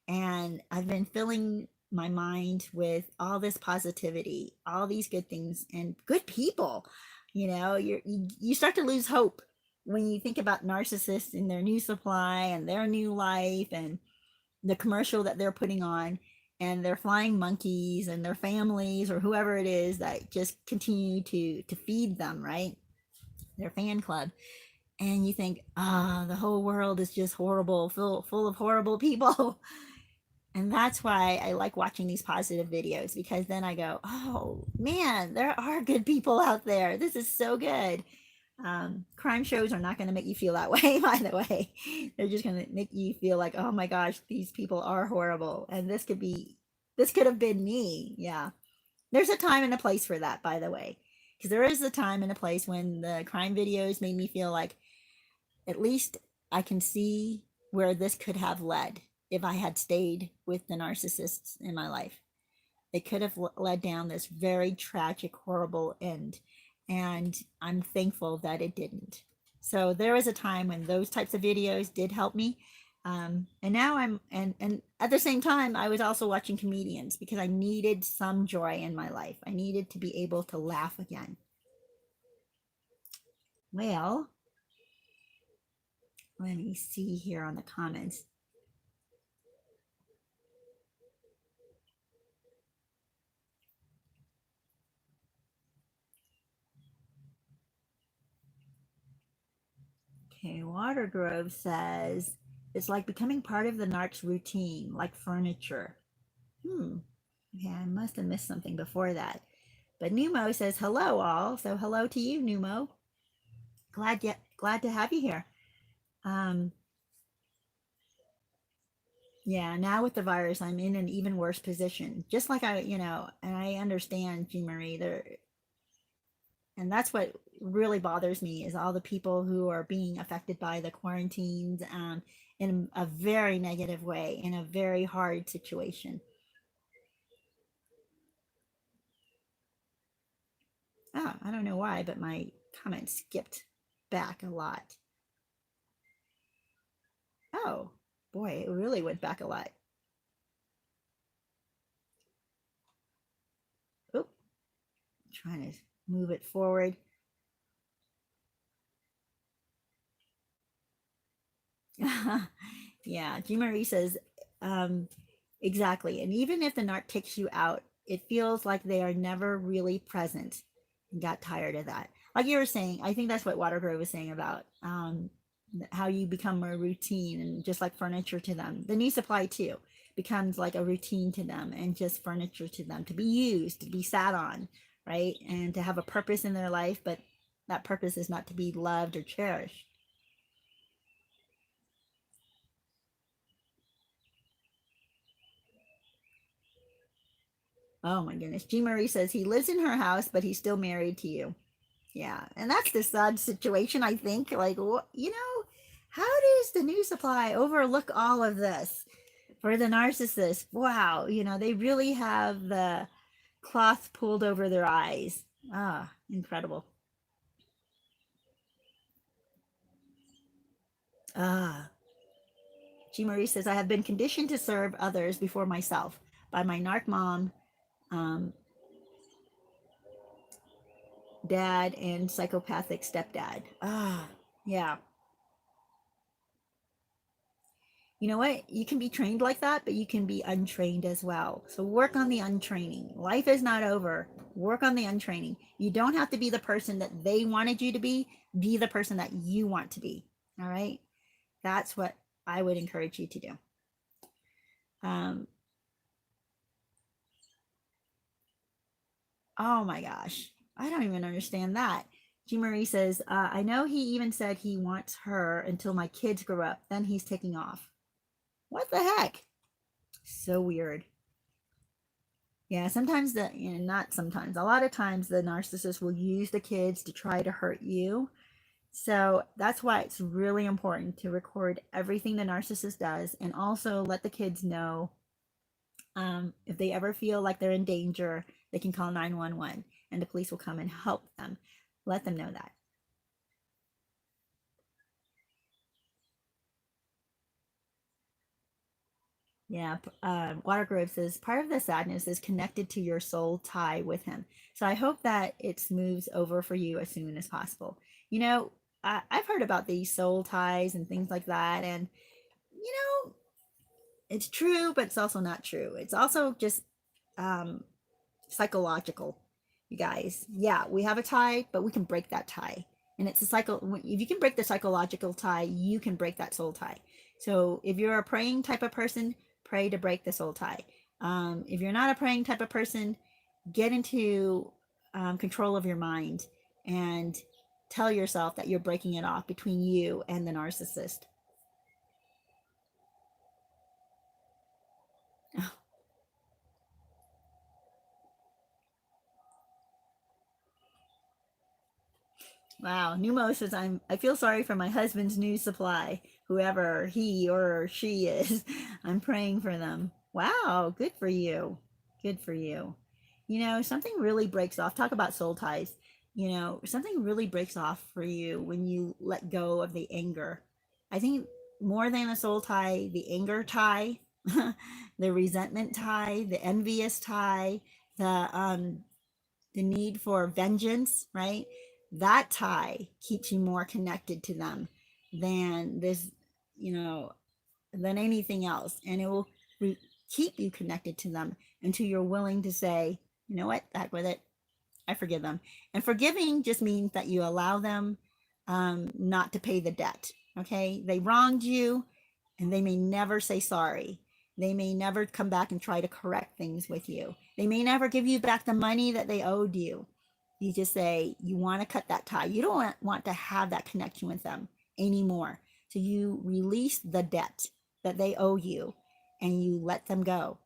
and I've been filling my mind with all this positivity, all these good things and good people. You start to lose hope when you think about narcissists and their new supply and their new life and the commercial that they're putting on and their flying monkeys and their families or whoever it is that just continue to feed them, right? Their fan club. And you think, the whole world is just horrible, full of horrible people. And that's why I like watching these positive videos, because then I go, oh man, there are good people out there. This is so good. Crime shows are not going to make you feel that way, by the way. They're just going to make you feel like, oh my gosh, these people are horrible. And this could have been me. Yeah. There's a time and a place for that, by the way. Because there is a time and a place when the crime videos made me feel like, at least I can see where this could have led. if I had stayed with the narcissists in my life. They could have led down this very tragic, horrible end. And I'm thankful that it didn't. So there was a time when those types of videos did help me. And now and at the same time, I was also watching comedians because I needed some joy in my life. I needed to be able to laugh again. Well, let me see here on the comments. Okay, Watergrove says, it's like becoming part of the NARC's routine, like furniture. Yeah, I must have missed something before that. But Numo says, hello all. So hello to you, Numo. Glad to have you here. Yeah, now with the virus, I'm in an even worse position. Just like and I understand, Jean Marie, there, and that's what really bothers me is all the people who are being affected by the quarantines in a very negative way, in a very hard situation. Oh, I don't know why, but my comment skipped back a lot. Oh, boy, it really went back a lot. Oop, trying to move it forward. Yeah, Jean Marie says, exactly. And even if the narc kicks you out, it feels like they are never really present and got tired of that. Like you were saying, I think that's what Watergrove was saying about how you become a routine and just like furniture to them. The new supply too becomes like a routine to them and just furniture to them to be used, to be sat on, right? And to have a purpose in their life, but that purpose is not to be loved or cherished. Oh my goodness. Jean Marie says he lives in her house, but he's still married to you. Yeah. And that's the sad situation, I think. Like, how does the new supply overlook all of this for the narcissist? Wow. They really have the cloth pulled over their eyes. Ah, incredible. Ah. Jean Marie says, I have been conditioned to serve others before myself by my narc mom, um, dad, and psychopathic stepdad. Ah, yeah. You know what? You can be trained like that, but you can be untrained as well. So work on the untraining. Life is not over. Work on the untraining. You don't have to be the person that they wanted you to be the person that you want to be. All right. That's what I would encourage you to do. Um, oh my gosh. I don't even understand that. Jean Marie says, I know he even said he wants her until my kids grow up. Then he's taking off. What the heck? So weird. Yeah, sometimes not sometimes, a lot of times the narcissist will use the kids to try to hurt you. So that's why it's really important to record everything the narcissist does and also let the kids know if they ever feel like they're in danger, they can call 911 and the police will come and help them. Let them know that. Yeah, Watergrove says part of the sadness is connected to your soul tie with him. So I hope that it smooths over for you as soon as possible. You know, I've heard about these soul ties and things like that, and you know, it's true, but it's also not true. It's also just um, psychological, you guys. Yeah, we have a tie, but we can break that tie, and it's a cycle. If you can break the psychological tie, you can break that soul tie. So if you're a praying type of person, pray to break the soul tie. If you're not a praying type of person, get into control of your mind and tell yourself that you're breaking it off between you and the narcissist. Wow. Numo says, I feel sorry for my husband's new supply, whoever he or she is. I'm praying for them. Wow. Good for you. Good for you. You know, something really breaks off. Talk about soul ties. You know, something really breaks off for you when you let go of the anger. I think more than a soul tie, the anger tie, the resentment tie, the envious tie, the need for vengeance, right? That tie keeps you more connected to them than this, you know, than anything else. And it will keep you connected to them until you're willing to say, you know what, back with it. I forgive them. And forgiving just means that you allow them not to pay the debt. Okay. They wronged you and they may never say sorry. They may never come back and try to correct things with you. They may never give you back the money that they owed you. You just say you want to cut that tie. You don't want to have that connection with them anymore. So you release the debt that they owe you and you let them go.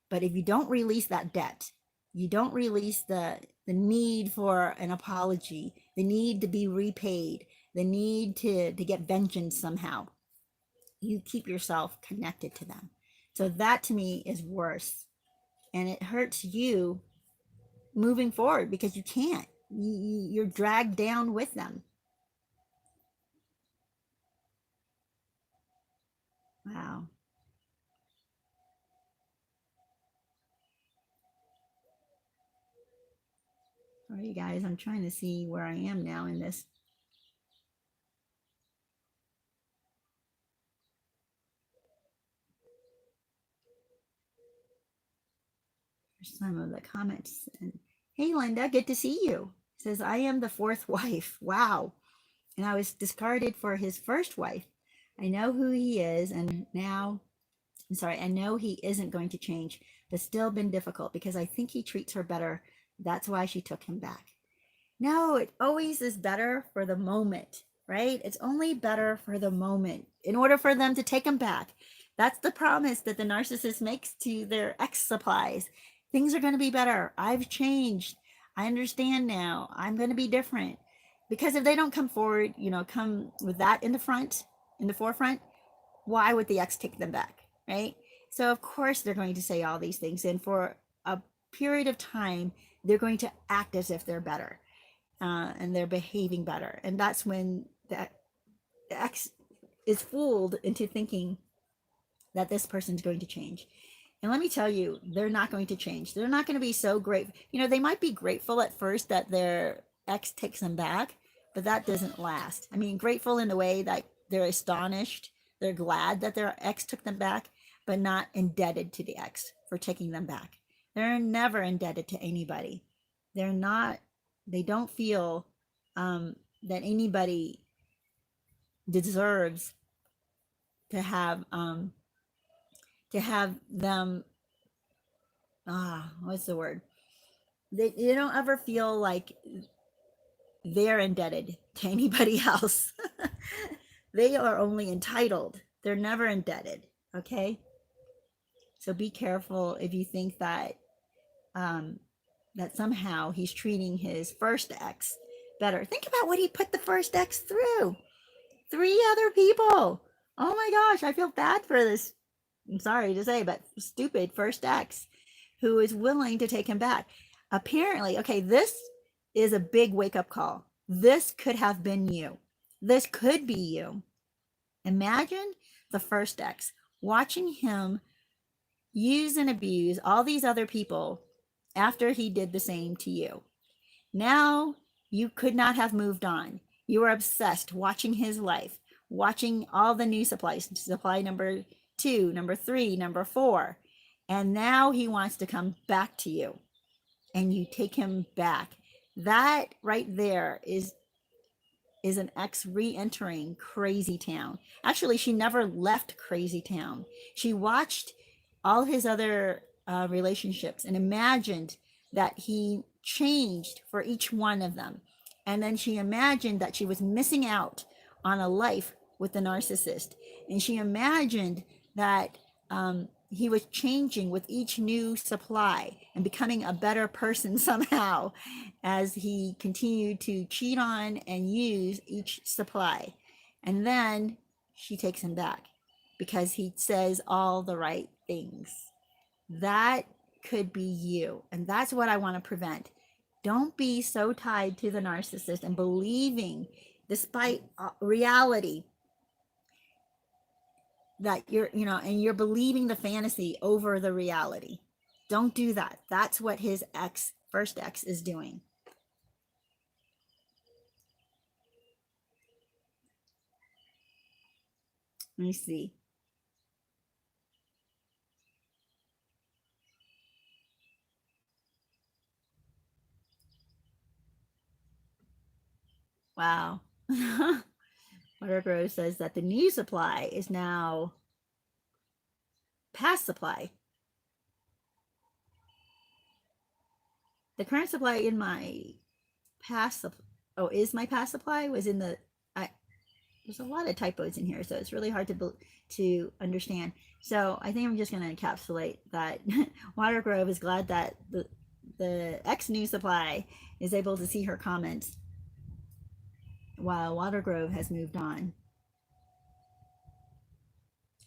But if you don't release that debt, you don't release the need for an apology, the need to be repaid, the need to get vengeance somehow, you keep yourself connected to them. So that to me is worse. And it hurts you moving forward because you can't. You're dragged down with them. Wow. Sorry, guys. I'm trying to see where I am now in this. Some of the comments. And hey, Linda, good to see you. Says, I am the fourth wife. Wow. And I was discarded for his first wife. I know who he is, and now, I'm sorry, I know he isn't going to change, but still been difficult because I think he treats her better. That's why she took him back. No, it always is better for the moment, right? It's only better for the moment in order for them to take him back. That's the promise that the narcissist makes to their ex supplies. Things are going to be better. I've changed. I understand now. I'm going to be different. Because if they don't come forward, you know, come with that in the front, in the forefront, why would the ex take them back, right? So of course they're going to say all these things, and for a period of time, they're going to act as if they're better, and they're behaving better, and that's when the ex is fooled into thinking that this person's going to change. And let me tell you, they're not going to change. They're not going to be so great. You know, they might be grateful at first that their ex takes them back, but that doesn't last. I mean, grateful in the way that they're astonished, they're glad that their ex took them back, but not indebted to the ex for taking them back. They're never indebted to anybody. They're not, they don't feel that anybody deserves to have them, what's the word? They don't ever feel like they're indebted to anybody else. They are only entitled. They're never indebted. Okay. So be careful if you think that that somehow he's treating his first ex better. Think about what he put the first ex through. 3 other people. Oh my gosh, I feel bad for this. I'm sorry to say, but stupid first ex who is willing to take him back. Apparently, okay, this is a big wake up call. This could have been you. This could be you. Imagine the first ex watching him use and abuse all these other people after he did the same to you. Now you could not have moved on. You were obsessed watching his life, watching all the new supplies, supply number 2, number 3, number 4. And now he wants to come back to you and you take him back. That right there is an ex re-entering Crazytown. Actually, she never left Crazytown. She watched all his other relationships and imagined that he changed for each one of them. And then she imagined that she was missing out on a life with the narcissist. And she imagined that he was changing with each new supply and becoming a better person somehow as he continued to cheat on and use each supply. And then she takes him back because he says all the right things. That could be you. And that's what I want to prevent. Don't be so tied to the narcissist and believing, despite reality, that and you're believing the fantasy over the reality. Don't do that. That's what his first ex is doing. Let me see. Wow. Watergrove says that the new supply is now past supply. The current supply in my past is my past supply was in the there's a lot of typos in here, so it's really hard to understand. So I think I'm just going to encapsulate that Watergrove is glad that the ex new supply is able to see her comments while Watergrove has moved on.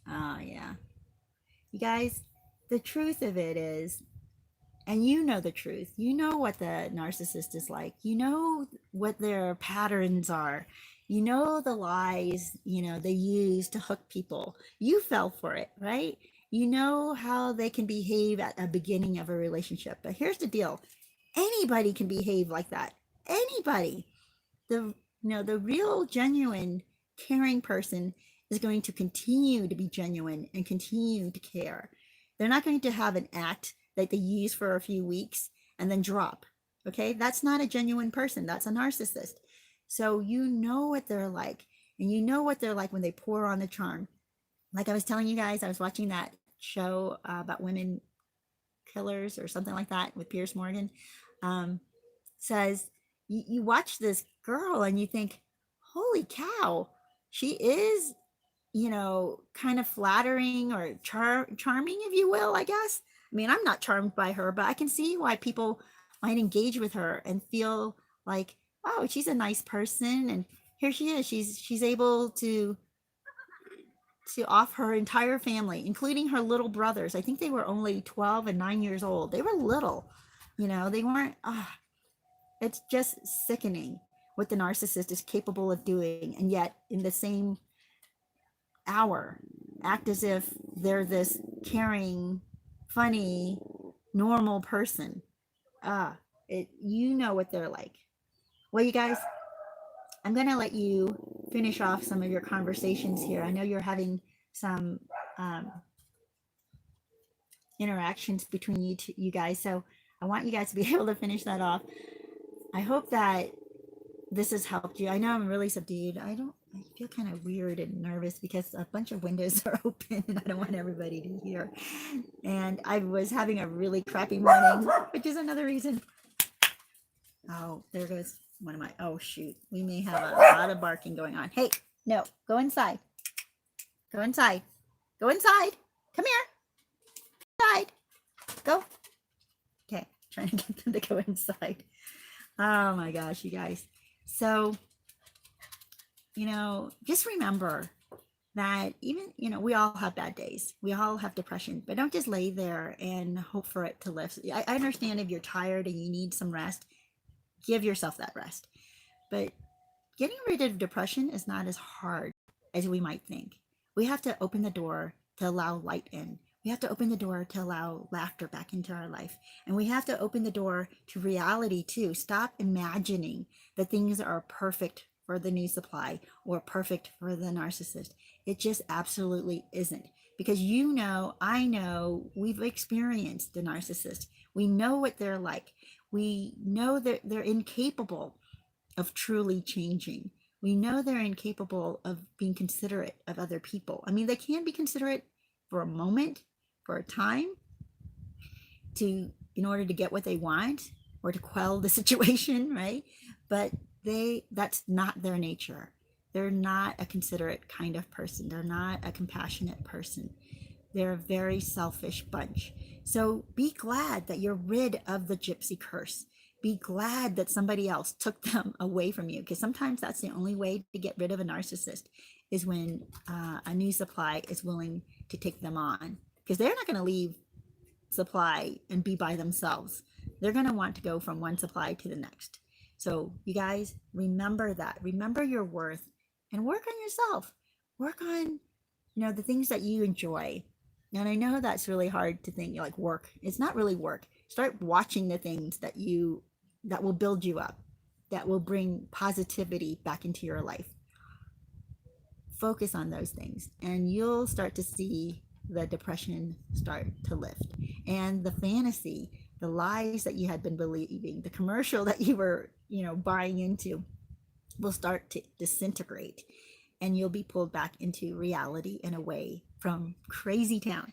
Oh, yeah. You guys, the truth of it is, and you know the truth, you know what the narcissist is like, you know what their patterns are, you know the lies, they use to hook people. You fell for it, right? You know how they can behave at a beginning of a relationship. But here's the deal. Anybody can behave like that. Anybody. The real genuine caring person is going to continue to be genuine and continue to care. They're not going to have an act that they use for a few weeks and then drop. Okay, that's not a genuine person. That's a narcissist. So you know what they're like, and you know what they're like when they pour on the charm. Like I was telling you guys, I was watching that show about women killers or something like that with Pierce Morgan. Says you watch this girl and you think, holy cow, she is, kind of flattering or charming, if you will, I guess. I mean, I'm not charmed by her, but I can see why people might engage with her and feel like, oh, she's a nice person. And here she is. She's able to off her entire family, including her little brothers. I think they were only 12 and 9 years old. They were little, they weren't, it's just sickening what the narcissist is capable of doing. And yet in the same hour, act as if they're this caring, funny, normal person. You know what they're like. Well, you guys, I'm going to let you finish off some of your conversations here. I know you're having some interactions between you guys, so I want you guys to be able to finish that off. I hope that this has helped you. I know I'm really subdued. I feel kind of weird and nervous because a bunch of windows are open and I don't want everybody to hear. And I was having a really crappy morning, which is another reason. Oh, there goes one of my, oh shoot. We may have a lot of barking going on. Hey, no, go inside. Go inside. Go inside. Come here. Inside. Go. Okay, trying to get them to go inside. Oh my gosh, you guys. So, just remember that even, we all have bad days. We all have depression, but don't just lay there and hope for it to lift. I understand if you're tired and you need some rest, give yourself that rest. But getting rid of depression is not as hard as we might think. We have to open the door to allow light in. We have to open the door to allow laughter back into our life. And we have to open the door to reality too. Stop imagining that things are perfect for the new supply or perfect for the narcissist. It just absolutely isn't. Because I know, we've experienced the narcissist. We know what they're like. We know that they're incapable of truly changing. We know they're incapable of being considerate of other people. I mean, they can be considerate for a moment, for a time, in order to get what they want or to quell the situation, right? But that's not their nature. They're not a considerate kind of person. They're not a compassionate person. They're a very selfish bunch. So be glad that you're rid of the gypsy curse. Be glad that somebody else took them away from you, because sometimes that's the only way to get rid of a narcissist, is when a new supply is willing to take them on, because they're not going to leave supply and be by themselves. They're going to want to go from one supply to the next. So you guys, remember that. Remember your worth and work on yourself. Work on, the things that you enjoy. And I know that's really hard to think, like, work. It's not really work. Start watching the things that will build you up, that will bring positivity back into your life. Focus on those things, and you'll start to see the depression start to lift. And the fantasy, the lies that you had been believing, the commercial that you were, buying into, will start to disintegrate, and you'll be pulled back into reality and away from Crazytown.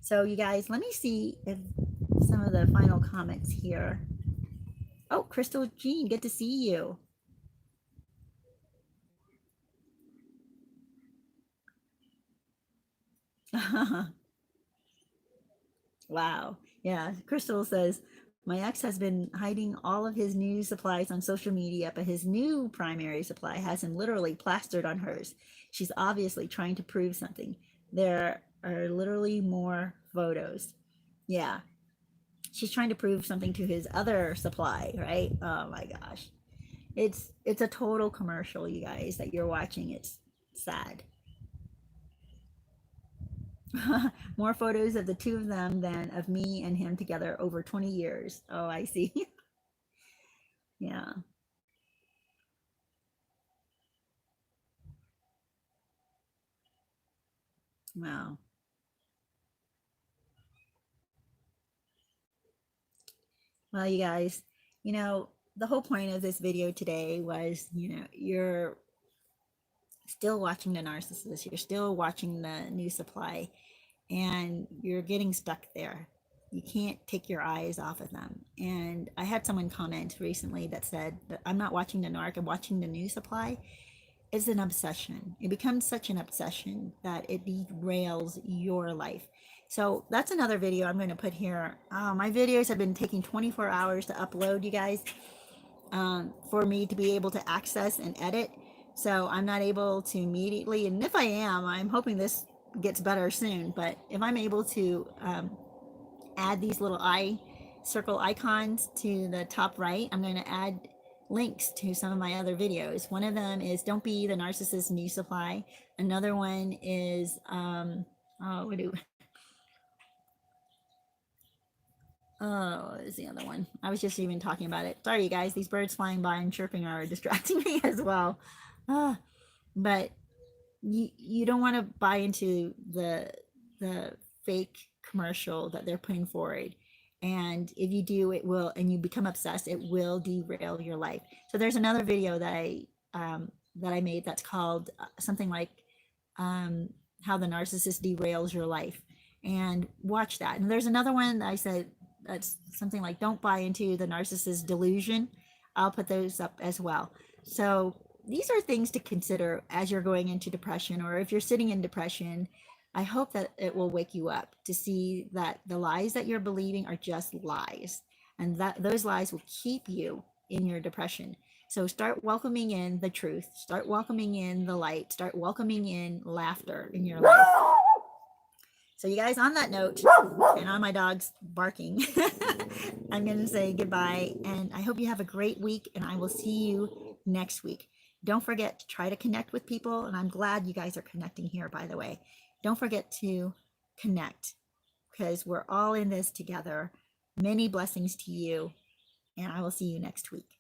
So you guys, let me see if some of the final comments here. Oh, Crystal Jean, good to see you. Wow. Yeah. Crystal says, my ex has been hiding all of his new supplies on social media, but his new primary supply has him literally plastered on hers. She's obviously trying to prove something. There are literally more photos. Yeah. She's trying to prove something to his other supply, right? Oh my gosh. It's a total commercial, you guys, that you're watching. It's sad. More photos of the two of them than of me and him together over 20 years. Oh, I see. Yeah. Wow. Well, you guys, the whole point of this video today was, you're still watching the narcissist, you're still watching the new supply, and you're getting stuck there. You can't take your eyes off of them. And I had someone comment recently that said that I'm not watching the NARC, I'm watching the new supply. It's an obsession. It becomes such an obsession that it derails your life. So that's another video I'm going to put here. My videos have been taking 24 hours to upload, you guys, for me to be able to access and edit. So I'm not able to immediately, and if I am, I'm hoping this gets better soon, but if I'm able to add these little eye circle icons to the top right, I'm going to add links to some of my other videos. One of them is Don't Be the Narcissist New Supply. Another one is what is the other one? I was just even talking about it. Sorry, you guys, these birds flying by and chirping are distracting me as well. But you don't want to buy into the fake commercial that they're putting forward. And if you do, it will, and you become obsessed, it will derail your life. So there's another video that I made that's called something like how the narcissist derails your life, and watch that. And there's another one that I said that's something like Don't Buy Into the Narcissist Delusion. I'll put those up as well. So these are things to consider as you're going into depression, or if you're sitting in depression. I hope that it will wake you up to see that the lies that you're believing are just lies, and that those lies will keep you in your depression. So start welcoming in the truth, start welcoming in the light, start welcoming in laughter in your life. So you guys, on that note, and on my dog's barking, I'm going to say goodbye, and I hope you have a great week, and I will see you next week. Don't forget to try to connect with people, and I'm glad you guys are connecting here, by the way. Don't forget to connect, because we're all in this together. Many blessings to you, and I will see you next week.